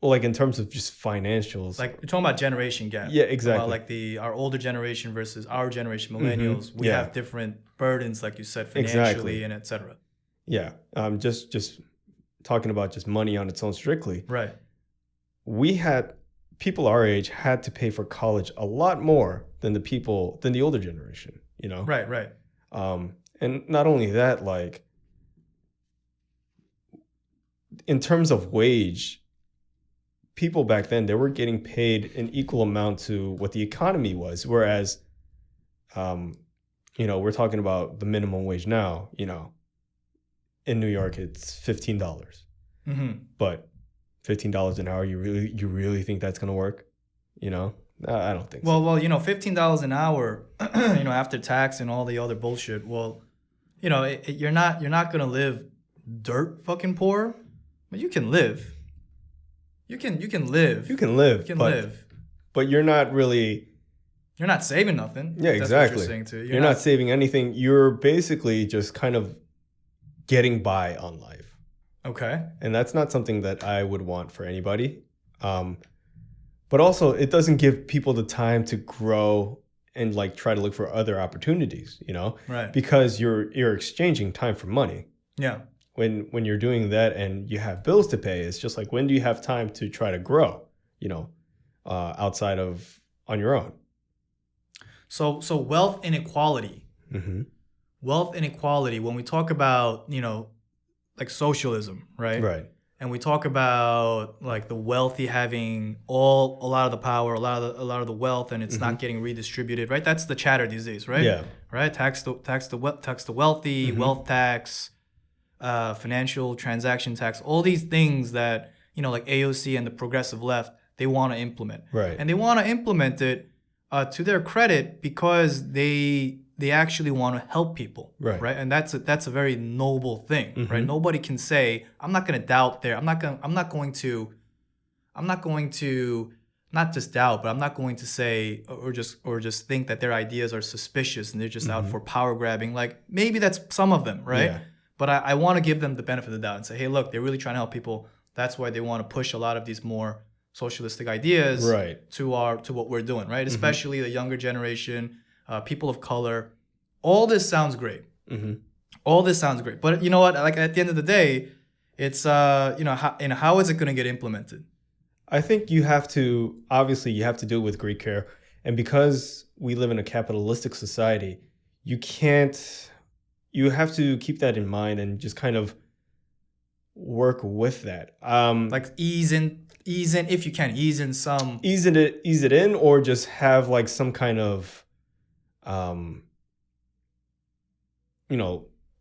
Speaker 2: Like in terms of just financials.
Speaker 1: Like you're talking about generation gap.
Speaker 2: Yeah, exactly.
Speaker 1: About like our older generation versus our generation, millennials. We have different burdens, like you said, financially and et cetera.
Speaker 2: Yeah. Just talking about just money on its own strictly.
Speaker 1: Right.
Speaker 2: People our age had to pay for college a lot more than the older generation,
Speaker 1: Right.
Speaker 2: And not only that, like in terms of wage, people back then, they were getting paid an equal amount to what the economy was. Whereas, we're talking about the minimum wage now, in New York, it's $15.
Speaker 1: Mm-hmm.
Speaker 2: But $15 an hour, you really think that's going to work? I don't think so.
Speaker 1: Well, $15 an hour, after tax and all the other bullshit. Well, you're not gonna live dirt fucking poor, but you can live. You can live.
Speaker 2: You can live.
Speaker 1: live.
Speaker 2: But you're not really.
Speaker 1: You're not saving nothing.
Speaker 2: Yeah,
Speaker 1: That's
Speaker 2: exactly.
Speaker 1: what you're saying too.
Speaker 2: You're not saving anything. You're basically just kind of getting by on life.
Speaker 1: Okay.
Speaker 2: And that's not something that I would want for anybody. But also, it doesn't give people the time to grow and like try to look for other opportunities,
Speaker 1: Right.
Speaker 2: Because you're exchanging time for money.
Speaker 1: Yeah.
Speaker 2: When you're doing that and you have bills to pay, it's just like, when do you have time to try to grow, outside of on your own?
Speaker 1: So wealth inequality.
Speaker 2: Mm-hmm.
Speaker 1: Wealth inequality. When we talk about like socialism, right?
Speaker 2: Right.
Speaker 1: And we talk about like the wealthy having a lot of the power, a lot of the wealth, and it's not getting redistributed, right? That's the chatter these days, right?
Speaker 2: Yeah.
Speaker 1: Right. Tax the wealthy, wealth tax, financial transaction tax, all these things that like AOC and the progressive left, they want to implement,
Speaker 2: Right.
Speaker 1: And they want to implement it to their credit because they actually want to help people,
Speaker 2: right?
Speaker 1: And that's a very noble thing, right? Nobody can say, I'm not going to doubt I'm not going to not just doubt, but I'm not going to say or just think that their ideas are suspicious and they're just out for power grabbing. Like maybe that's some of them, right?
Speaker 2: Yeah.
Speaker 1: But I want to give them the benefit of the doubt and say, hey, look, they're really trying to help people. That's why they want to push a lot of these more socialistic ideas to what we're doing, right? Especially the younger generation. People of color, all this sounds great. All this sounds great, but you know what? Like at the end of the day, it's how is it going to get implemented?
Speaker 2: I think you have to do it with great care, and because we live in a capitalistic society, you have to keep that in mind and just kind of work with that.
Speaker 1: Like ease in if you can ease it
Speaker 2: in, or just have like some kind of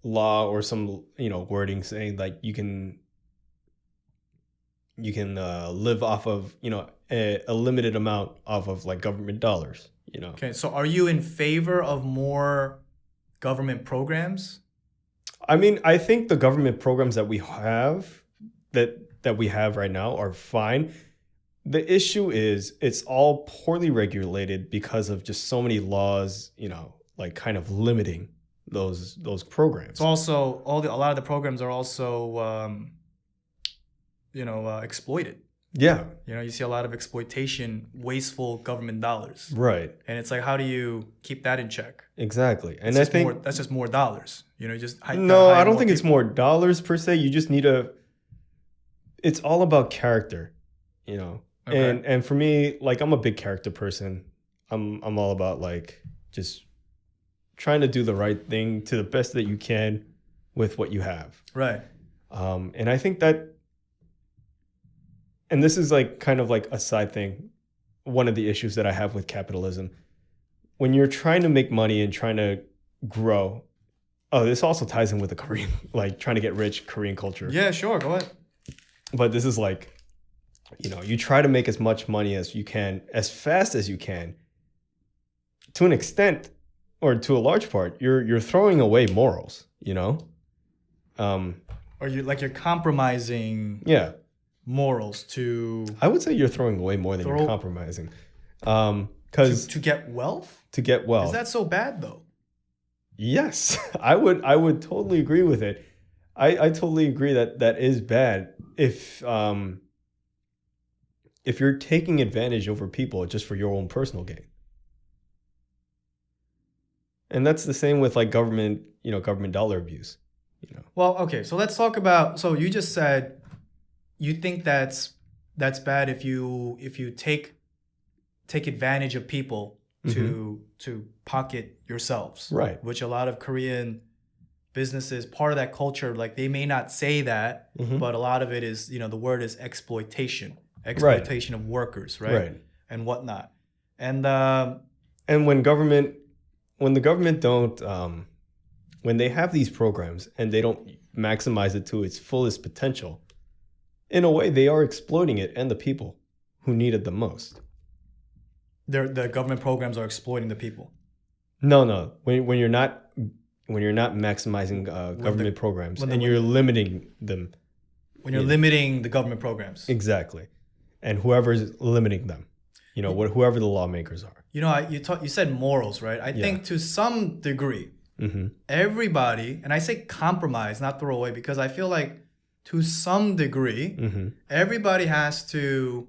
Speaker 2: law or some wording saying like you can live off of a limited amount off of like government dollars.
Speaker 1: Okay, so are you in favor of more government programs?
Speaker 2: I mean, I think the government programs that we have right now are fine. The issue is it's all poorly regulated because of just so many laws, like kind of limiting those programs.
Speaker 1: It's also a lot of the programs are also exploited.
Speaker 2: Yeah.
Speaker 1: You see a lot of exploitation, wasteful government dollars.
Speaker 2: Right.
Speaker 1: And it's like, how do you keep that in check?
Speaker 2: Exactly. And
Speaker 1: I think that's just more dollars.
Speaker 2: I don't think it's more dollars per se. You just need it's all about character, Okay. And for me, like, I'm a big character person. I'm all about like just trying to do the right thing to the best that you can with what you have.
Speaker 1: Right.
Speaker 2: And I think that, and this is like kind of like a side thing, one of the issues that I have with capitalism, when you're trying to make money and trying to grow. Oh, this also ties in with the Korean, like trying to get rich Korean culture.
Speaker 1: Yeah, sure. Go ahead.
Speaker 2: But this is like, you try to make as much money as you can, as fast as you can. To an extent, or to a large part, you're throwing away morals,
Speaker 1: Or you're compromising morals to...
Speaker 2: I would say you're throwing away more than you're compromising. Because
Speaker 1: to get wealth?
Speaker 2: To get wealth.
Speaker 1: Is that so bad though?
Speaker 2: Yes, I would totally agree with it. I totally agree that is bad if you're taking advantage over people just for your own personal gain. And that's the same with like government dollar abuse.
Speaker 1: Well, okay, so let's talk about. So you just said you think that's bad if you take advantage of people to pocket yourselves,
Speaker 2: right?
Speaker 1: Which a lot of Korean businesses, part of that culture, like they may not say that, but a lot of it is the word is exploitation. exploitation of workers, right? And whatnot. And
Speaker 2: when the government don't, when they have these programs and they don't maximize it to its fullest potential, in a way they are exploiting it and the people who need it the most.
Speaker 1: The government programs are exploiting the people.
Speaker 2: No. When you're not maximizing government programs and you're limiting them.
Speaker 1: When you're limiting the government programs.
Speaker 2: Exactly. And whoever's limiting them, whoever the lawmakers are.
Speaker 1: You said morals, right? I think to some degree, everybody, and I say compromise, not throw away, because I feel like to some degree, everybody has to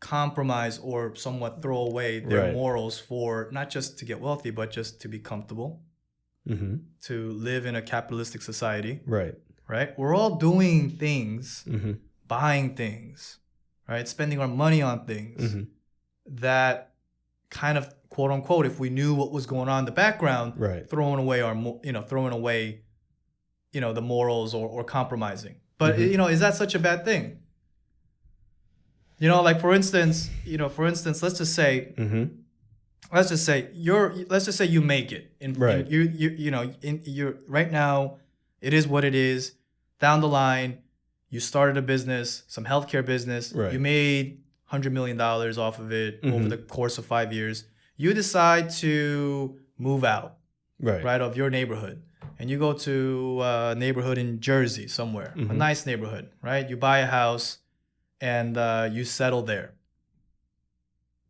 Speaker 1: compromise or somewhat throw away their morals for not just to get wealthy, but just to be comfortable, to live in a capitalistic society. Right? We're all doing things, buying things, right? Spending our money on things that kind of, quote unquote, if we knew what was going on in the background, throwing away the morals or compromising. But is that such a bad thing? Like for instance, let's just say you make it you're right now, it is what it is. Down the line, you started a business, some healthcare business, you made $100 million off of it over the course of 5 years. You decide to move out of your neighborhood, and you go to a neighborhood in Jersey somewhere, a nice neighborhood, right? You buy a house and you settle there.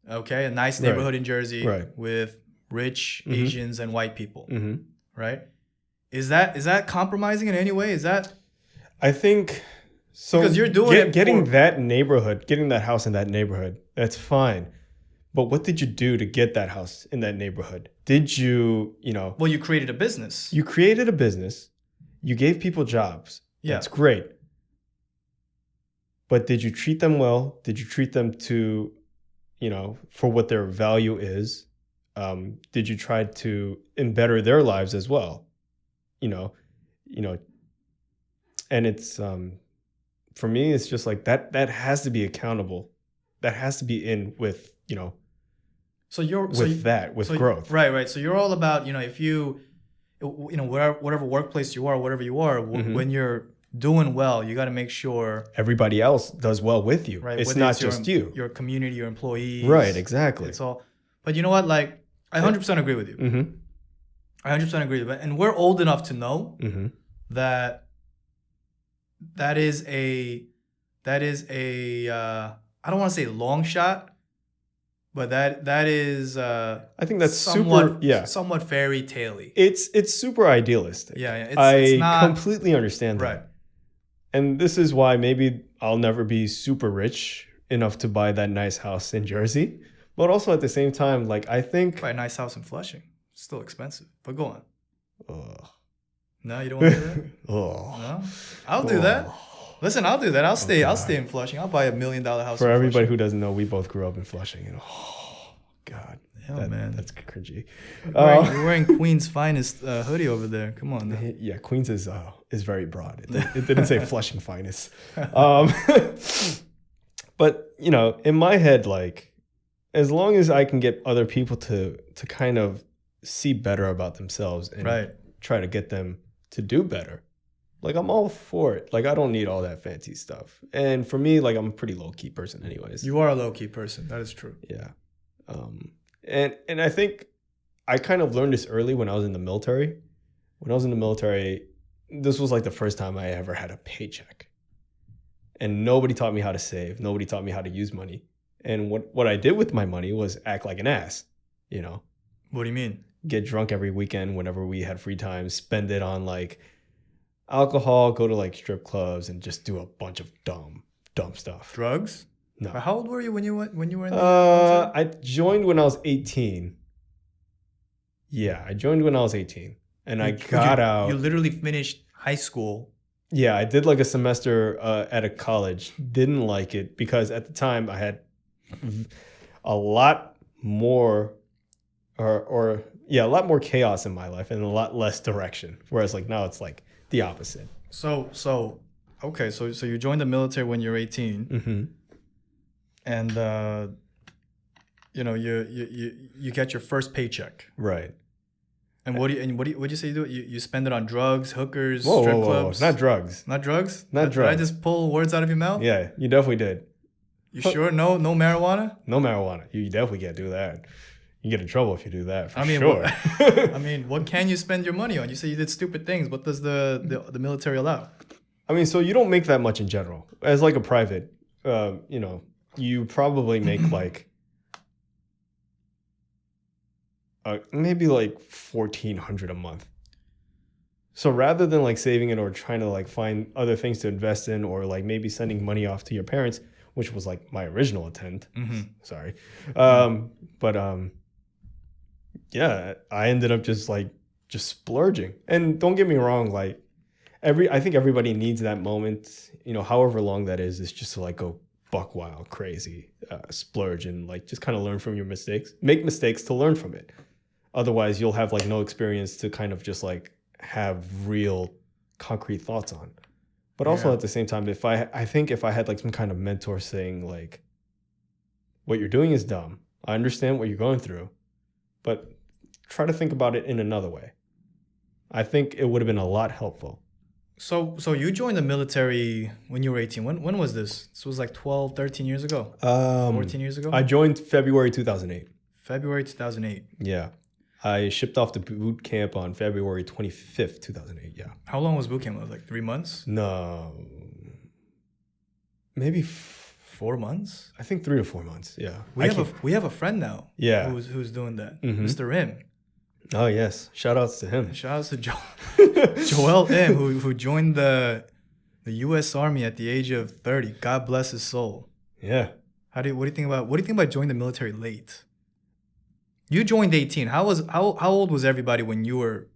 Speaker 1: Okay, a nice neighborhood in Jersey with rich Asians and white people, right? Is that compromising in any way? Is that?
Speaker 2: I think so.
Speaker 1: Because you're doing
Speaker 2: getting that house in that neighborhood, that's fine. But what did you do to get that house in that neighborhood? Did you,
Speaker 1: Well, you created a business.
Speaker 2: You created a business. You gave people jobs.
Speaker 1: Yeah.
Speaker 2: That's great. But did you treat them well? Did you treat them to, for what their value is? Did you try to better their lives as well? And it's, for me, it's just like that has to be accountable. That has to be in with, growth.
Speaker 1: Right. So you're all about, if you, whatever workplace you are, whatever you are, when you're doing well, you got to make sure
Speaker 2: everybody else does well with you.
Speaker 1: Right.
Speaker 2: It's not just you.
Speaker 1: Your community, your employees.
Speaker 2: Right. Exactly.
Speaker 1: It's all. But you know what? Like, I 100% agree with you. I 100% agree with you. And we're old enough to know that is a I don't want to say long shot, but that is
Speaker 2: I think that's
Speaker 1: somewhat fairy tale-y.
Speaker 2: It's super idealistic.
Speaker 1: Yeah.
Speaker 2: It's not, completely understand that.
Speaker 1: Right.
Speaker 2: And this is why maybe I'll never be super rich enough to buy that nice house in Jersey. But also at the same time, like, I think
Speaker 1: buy a nice house in Flushing. It's still expensive. But go on.
Speaker 2: Ugh.
Speaker 1: No, you don't want to do that?
Speaker 2: No?
Speaker 1: I'll do that. Listen, I'll do that. I'll stay in Flushing. I'll buy $1 million house.
Speaker 2: For everybody who doesn't know, we both grew up in Flushing. And God.
Speaker 1: Man.
Speaker 2: That's cringy.
Speaker 1: You're wearing Queen's finest hoodie over there. Come on now.
Speaker 2: Yeah, Queen's is very broad. It didn't say Flushing finest. But, in my head, like, as long as I can get other people to kind of see better about themselves and try to get them to do better, like, I'm all for it. Like, I don't need all that fancy stuff. And for me, like, I'm a pretty low-key person anyways.
Speaker 1: You are a low-key person. That is true.
Speaker 2: Yeah. And I think I kind of learned this early when I was in the military. When I was in the military, this was like the first time I ever had a paycheck. And nobody taught me how to save. Nobody taught me how to use money. And what I did with my money was act like an ass,
Speaker 1: What do you mean?
Speaker 2: Get drunk every weekend whenever we had free time, spend it on like alcohol, go to like strip clubs, and just do a bunch of dumb stuff.
Speaker 1: Drugs?
Speaker 2: No.
Speaker 1: How old were you when you were in the
Speaker 2: I joined when I was 18. Yeah, I joined when I was 18. And I got out.
Speaker 1: You literally finished high school.
Speaker 2: Yeah, I did like a semester at a college. Didn't like it because at the time I had a lot more a lot more chaos in my life and a lot less direction. Whereas like now it's like the opposite.
Speaker 1: So you joined the military when you're 18. and you get your first paycheck.
Speaker 2: Right.
Speaker 1: And what do you say you do? You spend it on drugs, hookers,
Speaker 2: Whoa,
Speaker 1: strip
Speaker 2: whoa, whoa,
Speaker 1: clubs?
Speaker 2: not drugs.
Speaker 1: Not drugs?
Speaker 2: Not
Speaker 1: Did
Speaker 2: drugs.
Speaker 1: I just pull words out of your mouth?
Speaker 2: Yeah, you definitely did.
Speaker 1: You sure? No marijuana?
Speaker 2: No marijuana. You definitely can't do that. You get in trouble if you do that, for
Speaker 1: I mean,
Speaker 2: sure.
Speaker 1: I mean, what can you spend your money on? You say you did stupid things. What does the military allow?
Speaker 2: I mean, so you don't make that much in general. As like a private, you probably make like maybe like $1,400 a month. So rather than like saving it or trying to like find other things to invest in or like maybe sending money off to your parents, which was like my original intent. Sorry. Yeah, I ended up just splurging. And don't get me wrong, like I think everybody needs that moment, however long that is just to like go buck wild, crazy, splurge and like just kind of learn from your mistakes. Make mistakes to learn from it. Otherwise, you'll have like no experience to kind of just like have real concrete thoughts on. But also at the same time, I think if I had like some kind of mentor saying like, what you're doing is dumb. I understand what you're going through, but try to think about it in another way. I think it would have been a lot helpful.
Speaker 1: So you joined the military when you were 18. When was this? This was like 12, 13 years ago? 14 years ago?
Speaker 2: I joined February 2008.
Speaker 1: February 2008.
Speaker 2: Yeah. I shipped off to boot camp on February 25th, 2008. Yeah.
Speaker 1: How long was boot camp? Was it like 3 months?
Speaker 2: No. Maybe
Speaker 1: 4 months?
Speaker 2: I think 3 to 4 months. Yeah.
Speaker 1: We have a friend now.
Speaker 2: Yeah.
Speaker 1: Who's doing that? Mr. M.
Speaker 2: Oh yes. Shout outs to him.
Speaker 1: Shout out to Joel M, who joined the U.S. Army at the age of 30. God bless his soul.
Speaker 2: Yeah.
Speaker 1: What do you think about joining the military late? You joined 18. How old was everybody when you were?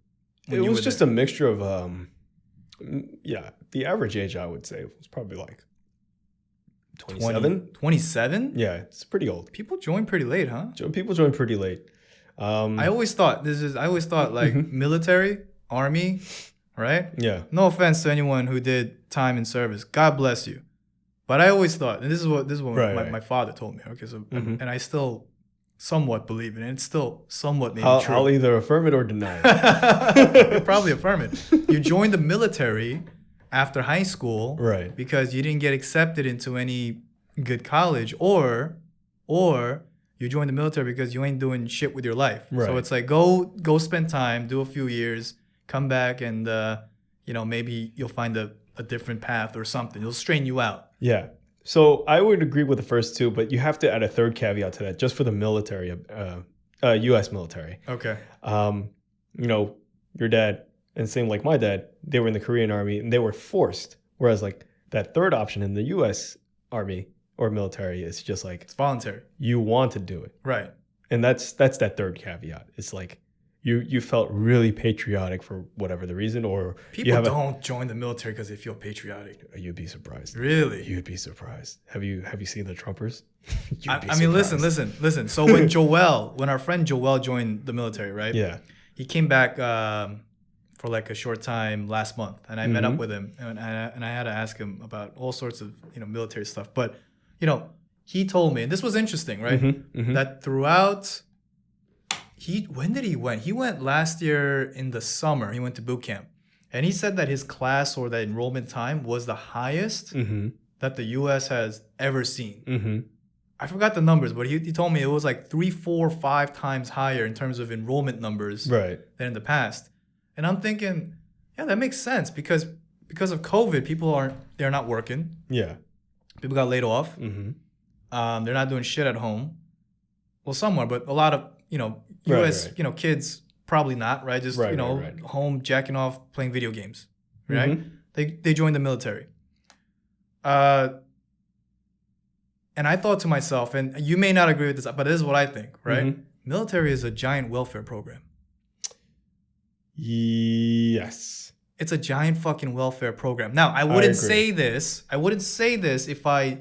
Speaker 2: It was just a mixture of the average age I would say was probably like 27.
Speaker 1: 27?
Speaker 2: Yeah, it's pretty old.
Speaker 1: People join pretty late, huh?
Speaker 2: People join pretty late.
Speaker 1: I always thought like military, army, right?
Speaker 2: Yeah.
Speaker 1: No offense to anyone who did time in service. God bless you. But I always thought, and this is what my father told me. Okay, so and I still somewhat believe it, and it's still somewhat maybe true.
Speaker 2: I'll either affirm it or deny it.
Speaker 1: You'll probably affirm it. You joined the military after high school,
Speaker 2: right?
Speaker 1: Because you didn't get accepted into any good college, or you joined the military because you ain't doing shit with your life.
Speaker 2: Right.
Speaker 1: So it's like go spend time, do a few years, come back, and maybe you'll find a different path or something. It'll strain you out.
Speaker 2: Yeah. So I would agree with the first two, but you have to add a third caveat to that, just for the military, U.S. military.
Speaker 1: Okay.
Speaker 2: Your dad, and same like my dad, they were in the Korean Army and they were forced. Whereas like that third option in the U.S. Army or military, it's just like
Speaker 1: it's voluntary.
Speaker 2: You want to do it,
Speaker 1: right?
Speaker 2: And that's that third caveat. It's like you felt really patriotic for whatever the reason, or
Speaker 1: people don't join the military because they feel patriotic.
Speaker 2: You'd be surprised.
Speaker 1: Really?
Speaker 2: You'd be surprised. Have you seen the Trumpers?
Speaker 1: I mean, listen. So when our friend Joel joined the military, right?
Speaker 2: Yeah. He
Speaker 1: came back for like a short time last month, and I met up with him, and I had to ask him about all sorts of military stuff. But he told me, and this was interesting, right? That throughout. When did he went? He went last year in the summer. He went to boot camp. And he said that his class or the enrollment time was the highest that the U.S. has ever seen. I forgot the numbers, but he told me it was like 3, 4, 5 times higher in terms of enrollment numbers than in the past. And I'm thinking, yeah, that makes sense because of COVID, they're not working.
Speaker 2: Yeah.
Speaker 1: People got laid off. They're not doing shit at home. Well, somewhere, but a lot of, U.S. Kids probably not, right? Just home jacking off, playing video games, right? They joined the military, and I thought to myself, and you may not agree with this, but this is what I think, right? Military is a giant welfare program.
Speaker 2: Yes,
Speaker 1: it's a giant fucking welfare program. Now, I wouldn't say this if I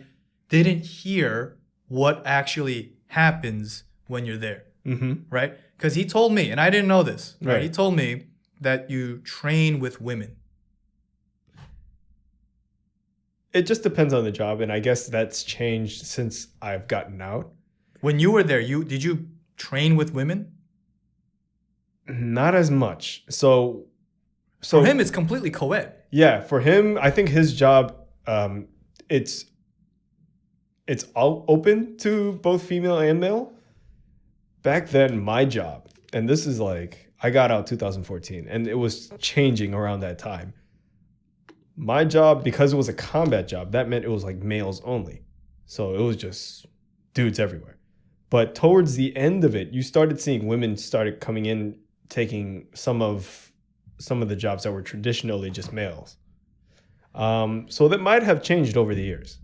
Speaker 1: didn't hear what actually happens when you're there. Right? Because he told me, and I didn't know this, right? He told me that you train with women.
Speaker 2: It just depends on the job, and I guess that's changed since I've gotten out.
Speaker 1: When you were there, did you train with women?
Speaker 2: Not as much. So
Speaker 1: For him, it's completely co-ed.
Speaker 2: yeah, for him, I think his job, it's all open to both female and male. Back then, my job, and this is like, I got out 2014, and it was changing around that time. My job, because it was a combat job, that meant it was like males only. So it was just dudes everywhere. But towards the end of it, you started seeing women started coming in, taking some of the jobs that were traditionally just males. So that might have changed over the years.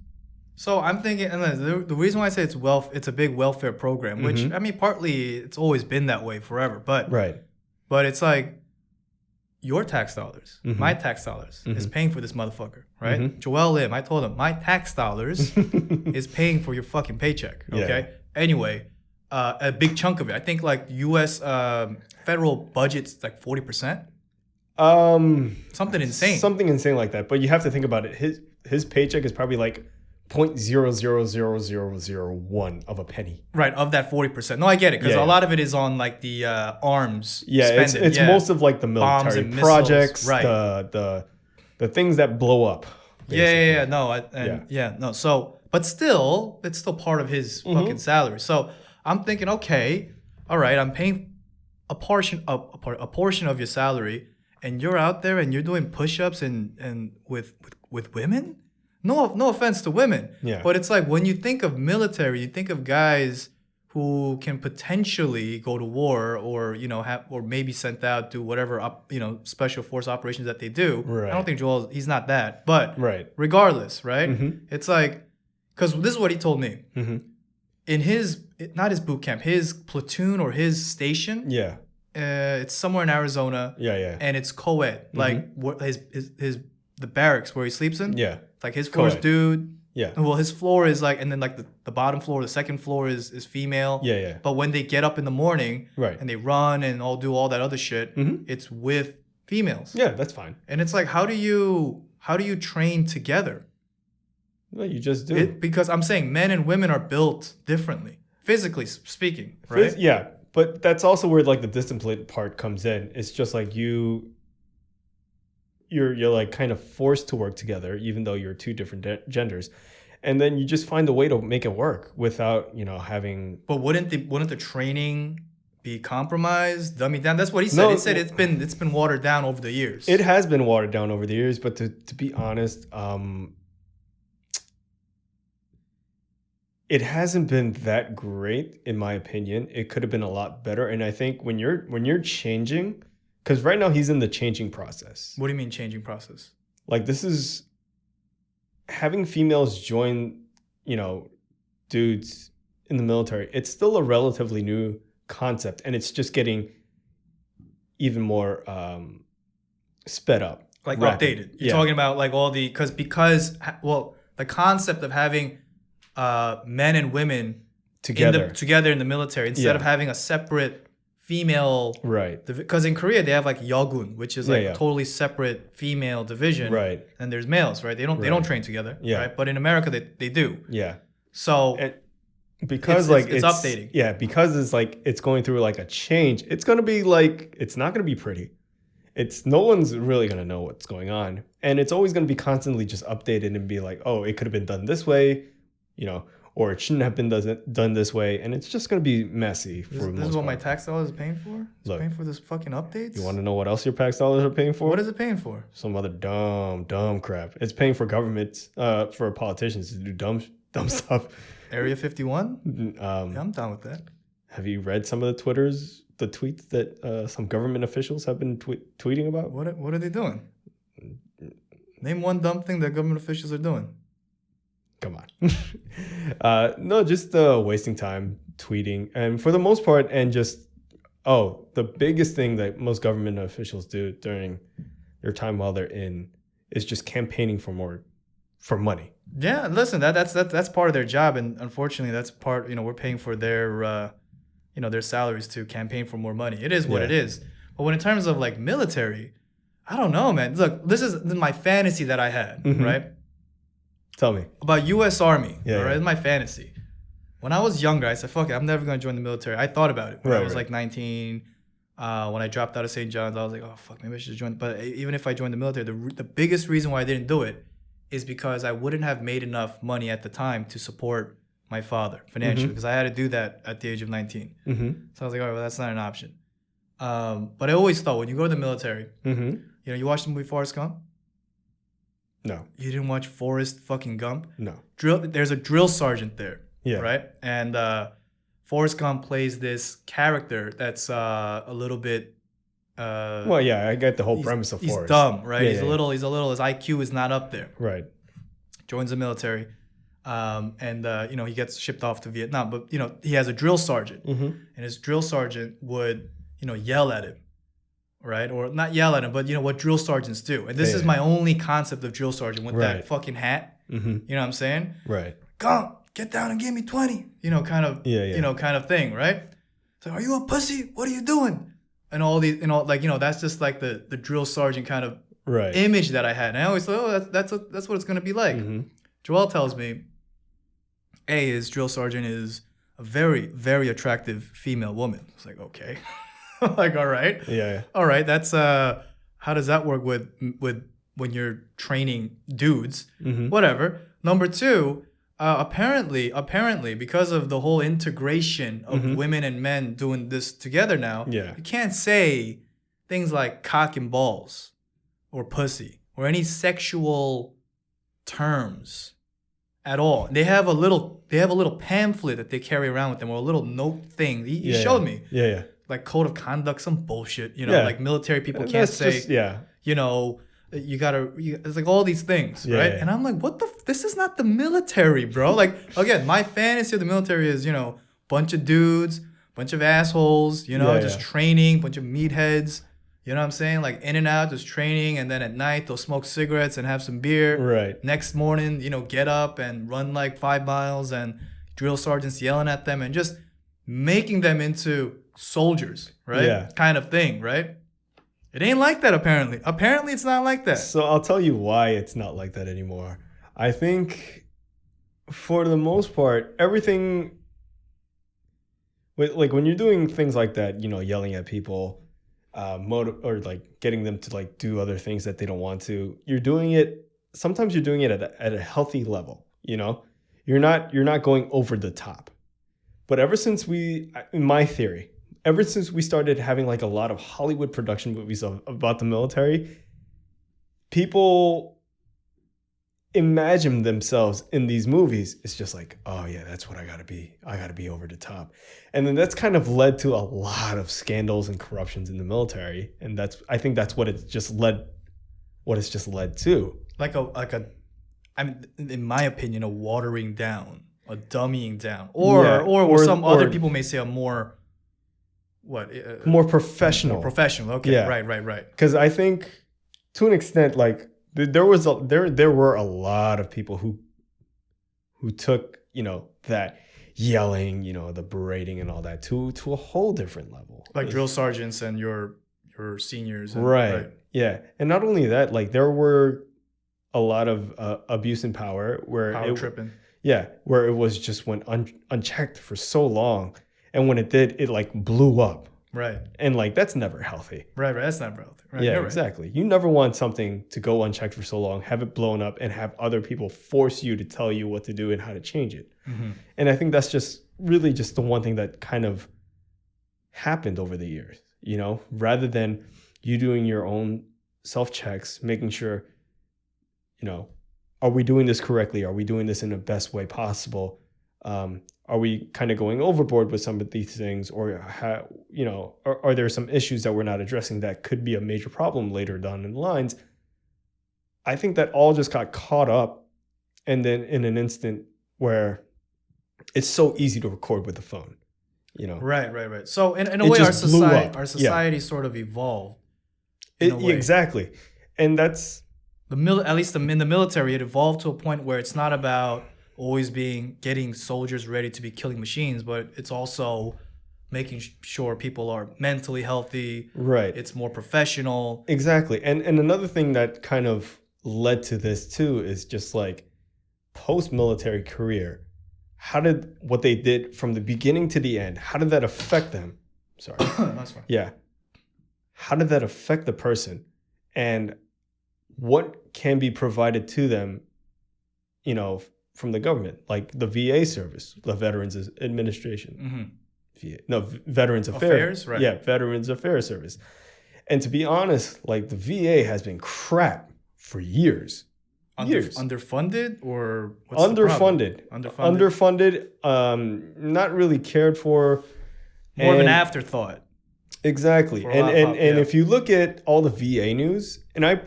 Speaker 1: So I'm thinking, and the reason why I say it's a big welfare program, which I mean, partly it's always been that way forever, but
Speaker 2: Right.
Speaker 1: but it's like your tax dollars, my tax dollars is paying for this motherfucker, right? Joel Lim, I told him my tax dollars is paying for your fucking paycheck. Okay.
Speaker 2: Yeah.
Speaker 1: Anyway, a big chunk of it, I think like U.S. Federal budget's like 40%. Something insane.
Speaker 2: Something insane like that. But you have to think about it. His paycheck is probably like 0.000001 of a penny.
Speaker 1: Right, of that 40%. No, I get it, because
Speaker 2: Yeah,
Speaker 1: a
Speaker 2: yeah.
Speaker 1: lot of it is on like the arms
Speaker 2: Yeah,
Speaker 1: spending.
Speaker 2: it's most of like the
Speaker 1: Bombs
Speaker 2: military
Speaker 1: and missiles,
Speaker 2: projects,
Speaker 1: right.
Speaker 2: the things that blow up.
Speaker 1: Yeah. No, no. So, but still, it's still part of his fucking salary. So I'm thinking, okay, all right, I'm paying a portion of your salary, and you're out there and you're doing push-ups and with women. No offense to women,
Speaker 2: Yeah.
Speaker 1: but it's like when you think of military, you think of guys who can potentially go to war or or maybe sent out to whatever special force operations that they do.
Speaker 2: Right.
Speaker 1: I don't think he's not that, but
Speaker 2: Right.
Speaker 1: regardless, right? It's like, because this is what he told me in not his boot camp, his platoon or his station.
Speaker 2: Yeah.
Speaker 1: It's somewhere in Arizona.
Speaker 2: Yeah.
Speaker 1: And it's co-ed, like what the barracks where he sleeps in.
Speaker 2: Yeah.
Speaker 1: Like his floor's
Speaker 2: Co-ed.
Speaker 1: dude.
Speaker 2: Yeah.
Speaker 1: Well, his floor is like, and then like the bottom floor, the second floor is female.
Speaker 2: Yeah.
Speaker 1: But when they get up in the morning,
Speaker 2: Right.
Speaker 1: and they run and do all that other shit, it's with females.
Speaker 2: Yeah, that's fine.
Speaker 1: And it's like, how do you train together?
Speaker 2: Well, you just do.
Speaker 1: Because I'm saying men and women are built differently, physically speaking, right?
Speaker 2: Yeah, but that's also where like the discipline part comes in. It's just like you're like kind of forced to work together, even though you're two different genders, and then you just find a way to make it work without having.
Speaker 1: But wouldn't the training be compromised, dummied down? That's what he said.
Speaker 2: No,
Speaker 1: he said it's been watered down over the years.
Speaker 2: It has been watered down over the years, but to be honest, it hasn't been that great, in my opinion. It could have been a lot better, and I think when you're changing, because right now he's in the changing process.
Speaker 1: What do you mean changing process?
Speaker 2: Like, this is having females join, dudes in the military. It's still a relatively new concept, and it's just getting even more sped up,
Speaker 1: like
Speaker 2: rapid.
Speaker 1: updated. You're talking about like all the because the concept of having men and women together in the military instead of having a separate female,
Speaker 2: right?
Speaker 1: Because in Korea they have like Yeogun, which is like
Speaker 2: Yeah.
Speaker 1: a totally separate female division,
Speaker 2: Right.
Speaker 1: And there's males, right? They don't train together,
Speaker 2: Yeah.
Speaker 1: right? But in America they do.
Speaker 2: Yeah.
Speaker 1: So
Speaker 2: because
Speaker 1: it's updating.
Speaker 2: Yeah, because it's like it's going through like a change. It's gonna be like, it's not gonna be pretty. No one's really gonna know what's going on, and it's always gonna be constantly just updated and be like, oh, it could have been done this way, or it shouldn't have been done this way, and it's just gonna be messy for the most part.
Speaker 1: This is what my tax dollars is paying for?
Speaker 2: Look,
Speaker 1: paying for this fucking updates?
Speaker 2: You want to know what else your tax dollars are paying for?
Speaker 1: What is it paying for?
Speaker 2: Some other dumb crap. It's paying for governments, for politicians to do dumb stuff.
Speaker 1: Area 51?
Speaker 2: Yeah,
Speaker 1: I'm down with that.
Speaker 2: Have you read some of the tweets that some government officials have been tweeting about?
Speaker 1: What are they doing? Name one dumb thing that government officials are doing.
Speaker 2: Come on. No, just wasting time tweeting. And for the most part, and just, the biggest thing that most government officials do during their time while they're in is just campaigning for money.
Speaker 1: Yeah, listen, that's part of their job, and unfortunately, that's part. We're paying for their, their salaries to campaign for more money. It is what it is. But when in terms of like military, I don't know, man. Look, this is my fantasy that I had, right?
Speaker 2: Tell me.
Speaker 1: About U.S. Army.
Speaker 2: Yeah,
Speaker 1: all right,
Speaker 2: yeah.
Speaker 1: it's my fantasy. When I was younger, I said, "Fuck it, I'm never gonna join the military." I thought about it when I was like 19. When I dropped out of St. John's, I was like, "Oh fuck, maybe I should join." But even if I joined the military, the biggest reason why I didn't do it is because I wouldn't have made enough money at the time to support my father financially, because I had to do that at the age of 19. So I was like, "All right, well, that's not an option." But I always thought when you go to the military, you know, you watched the movie Forrest Gump.
Speaker 2: No.
Speaker 1: You didn't watch Forrest fucking Gump?
Speaker 2: No.
Speaker 1: There's a drill sergeant there.
Speaker 2: Yeah.
Speaker 1: Right? And Forrest Gump plays this character that's a little bit
Speaker 2: Well, yeah, I get the whole premise of Forrest.
Speaker 1: He's dumb, right?
Speaker 2: Yeah,
Speaker 1: he's a little his IQ is not up there.
Speaker 2: Right.
Speaker 1: Joins the military. And you know, he gets shipped off to Vietnam, but you know, he has a drill sergeant. And his drill sergeant would, you know, yell at him. Right? Or not yell at him, but you know what drill sergeants do. And this is my only concept of drill sergeant with that fucking hat. You know what I'm saying?
Speaker 2: Right.
Speaker 1: Gump, get down and give me 20. You know, kind of you know, kind of thing, right? So are you a pussy? What are you doing? And all these, you know, like, you know, that's just like the drill sergeant kind of image that I had. And I always thought, oh, that's what it's gonna be like. Joelle tells me, his drill sergeant is a very, very attractive female woman. It's like, okay. Like, all right.
Speaker 2: Yeah.
Speaker 1: All right. That's how does that work with when you're training dudes? Whatever. Number two, apparently, because of the whole integration of women and men doing this together now, you can't say things like cock and balls or pussy or any sexual terms at all. They have a little pamphlet that they carry around with them, or a little note thing. He showed me.
Speaker 2: Yeah.
Speaker 1: Like code of conduct, some bullshit, you know, like military people can't say, you know, it's like all these things, right? And I'm like, this is not the military, bro. Like, again, my fantasy of the military is, you know, bunch of dudes, bunch of assholes, you know, just training, bunch of meatheads, you know what I'm saying? Like in and out, just training, and then at night they'll smoke cigarettes and have some beer.
Speaker 2: Right.
Speaker 1: Next morning, you know, get up and run like 5 miles, and drill sergeants yelling at them and just making them into soldiers, right?
Speaker 2: Yeah.
Speaker 1: Kind of thing, right? It ain't like that, apparently. Apparently, it's not like that.
Speaker 2: So I'll tell you why it's not like that anymore. I think, for the most part, everything, like when you're doing things like that, you know, yelling at people, or like getting them to like do other things that they don't want to, you're doing it. Sometimes you're doing it at a healthy level. You know, you're not going over the top. But ever since in my theory, ever since we started having like a lot of Hollywood production movies about the military, people imagine themselves in these movies. It's just like, oh yeah, that's what I gotta be. I gotta be over the top. And then that's kind of led to a lot of scandals and corruptions in the military. And I think that's what it's just led to.
Speaker 1: I mean, in my opinion, a watering down, a dummying down, or some other people may say a more
Speaker 2: more professional.
Speaker 1: More professional. Okay.
Speaker 2: Yeah.
Speaker 1: Right.
Speaker 2: Because I think, to an extent, like there were a lot of people who took, you know, that yelling, you know, the berating and all that to a whole different level.
Speaker 1: Like drill sergeants and your seniors.
Speaker 2: Right. Yeah. And not only that, like there were a lot of abuse in power where
Speaker 1: tripping.
Speaker 2: Yeah, where it was just went unchecked for so long, and when it did, it like blew up.
Speaker 1: Right.
Speaker 2: And like that's never healthy.
Speaker 1: Right. That's never healthy. Right.
Speaker 2: Yeah, exactly. You never want something to go unchecked for so long, have it blown up, and have other people force you to tell you what to do and how to change it. And I think that's just really just the one thing that kind of happened over the years, you know, rather than you doing your own self-checks, making sure, you know, are we doing this correctly? Are we doing this in the best way possible? Are we kind of going overboard with some of these things, or are there some issues that we're not addressing that could be a major problem later down in the lines? I think that all just got caught up, and then in an instant where it's so easy to record with the phone, you know?
Speaker 1: Right. So in a way, our society sort of evolved.
Speaker 2: Exactly, and that's.
Speaker 1: At least in the military, it evolved to a point where it's not about always getting soldiers ready to be killing machines, but it's also making sure people are mentally healthy.
Speaker 2: Right.
Speaker 1: It's more professional.
Speaker 2: Exactly. And another thing that kind of led to this too is just like post-military career, how did what they did from the beginning to the end, how did that affect them? Sorry.
Speaker 1: That's fine.
Speaker 2: Yeah. How did that affect the person? And what can be provided to them, from the government, like the VA service, the Veterans Administration. VA, no, Veterans Affairs.
Speaker 1: Right.
Speaker 2: Yeah, Veterans Affairs Service. And to be honest, like the VA has been crap for years.
Speaker 1: Underfunded or what's
Speaker 2: underfunded.
Speaker 1: The problem?
Speaker 2: Underfunded, not really cared for.
Speaker 1: More of an afterthought.
Speaker 2: Exactly. And if you look at all the VA news, and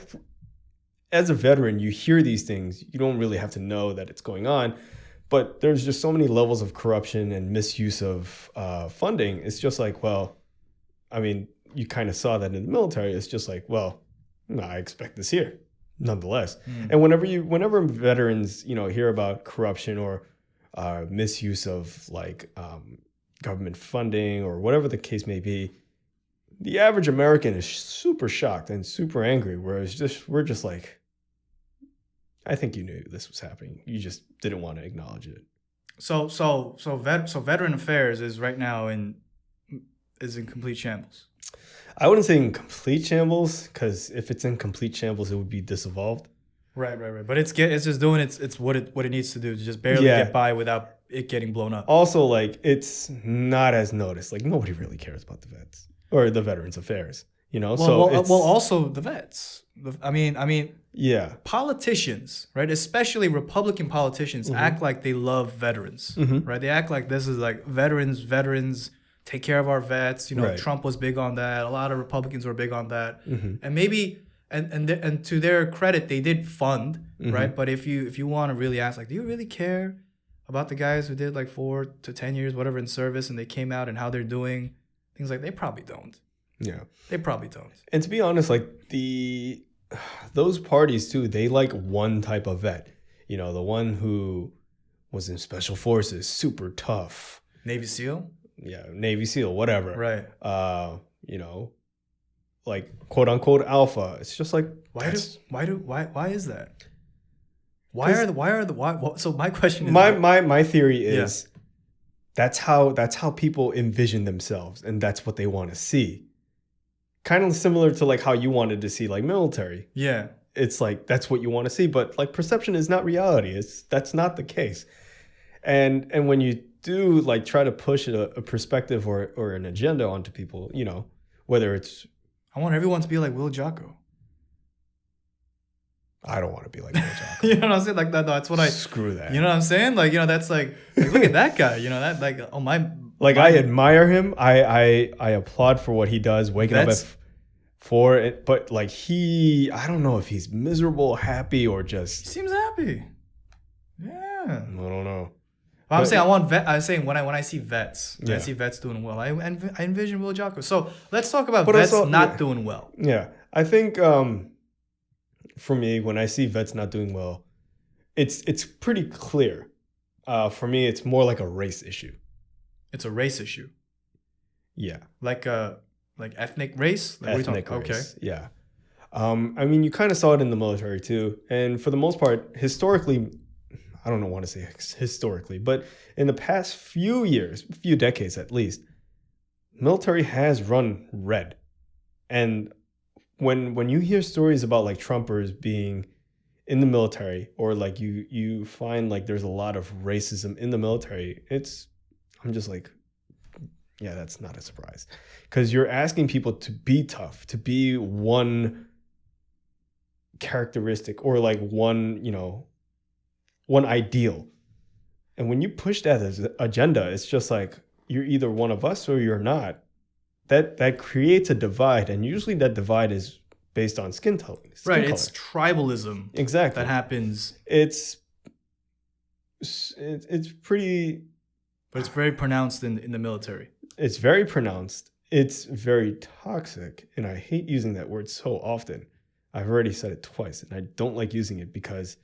Speaker 2: as a veteran, you hear these things, you don't really have to know that it's going on, but there's just so many levels of corruption and misuse of funding. It's just like, well, I mean, you kind of saw that in the military. It's just like, well, no, I expect this here, nonetheless. And whenever veterans, hear about corruption or misuse of like government funding or whatever the case may be, the average American is super shocked and super angry. Whereas we're just like, I think you knew this was happening. You just didn't want to acknowledge it.
Speaker 1: So Veteran Affairs is right now in complete shambles.
Speaker 2: I wouldn't say in complete shambles, because if it's in complete shambles, it would be dissolved.
Speaker 1: Right. But it's just doing it's what it needs to do to just barely get by without it getting blown up.
Speaker 2: Also, like, it's not as noticed. Like, nobody really cares about the vets or the Veterans Affairs.
Speaker 1: Also the vets. I mean,
Speaker 2: yeah.
Speaker 1: Politicians, right? Especially Republican politicians act like they love veterans, right? They act like this is like veterans take care of our vets.
Speaker 2: Right.
Speaker 1: Trump was big on that. A lot of Republicans were big on that, and maybe and to their credit, they did fund, right? But if you want to really ask, like, do you really care about the guys who did like 4 to 10 years, whatever, in service, and they came out and how they're doing things, like, they probably don't.
Speaker 2: Yeah,
Speaker 1: they probably don't.
Speaker 2: And to be honest, like those parties too, they like one type of vet. The one who was in special forces, super tough.
Speaker 1: Navy SEAL?
Speaker 2: Yeah, Navy SEAL, whatever.
Speaker 1: Right.
Speaker 2: Like quote unquote alpha. It's just like,
Speaker 1: why is that? So my question is,
Speaker 2: my theory is that's how people envision themselves, and that's what they want to see. Kind of similar to like how you wanted to see like military.
Speaker 1: Yeah.
Speaker 2: It's like that's what you want to see, but like perception is not reality. That's not the case. And when you do like try to push a perspective or an agenda onto people, whether it's,
Speaker 1: I want everyone to be like Will Jocko.
Speaker 2: I don't want to be like Will Jocko.
Speaker 1: You know what I'm saying? Like that's what
Speaker 2: screw that.
Speaker 1: You know what I'm saying? Like, that's like look at that guy. That like, oh my.
Speaker 2: Like, I admire him. I applaud for what he does, waking up at 4. But like I don't know if he's miserable, happy, or just.
Speaker 1: He seems happy. Yeah.
Speaker 2: I don't know.
Speaker 1: Well, I'm saying when I see vets, I see vets doing well. I envision Will Jocko. So let's talk about vets not doing well.
Speaker 2: Yeah, I think for me, when I see vets not doing well, it's pretty clear. For me, it's more like a race issue.
Speaker 1: It's a race issue.
Speaker 2: Yeah.
Speaker 1: Like ethnic race? Like
Speaker 2: ethnic race. Okay. Yeah. I mean, you kind of saw it in the military too. And for the most part, historically, I don't want to say historically, but in the past few decades at least, military has run red. And when you hear stories about like Trumpers being in the military, or like you find like there's a lot of racism in the military, I'm just like, yeah, that's not a surprise. Because you're asking people to be tough, to be one characteristic or like one ideal. And when you push that as an agenda, it's just like, you're either one of us or you're not. That creates a divide, and usually that divide is based on skin color.
Speaker 1: Right, it's tribalism.
Speaker 2: Exactly.
Speaker 1: That happens.
Speaker 2: It's pretty...
Speaker 1: But it's very pronounced in the military.
Speaker 2: It's very pronounced. It's very toxic. And I hate using that word so often. I've already said it twice, and I don't like using it because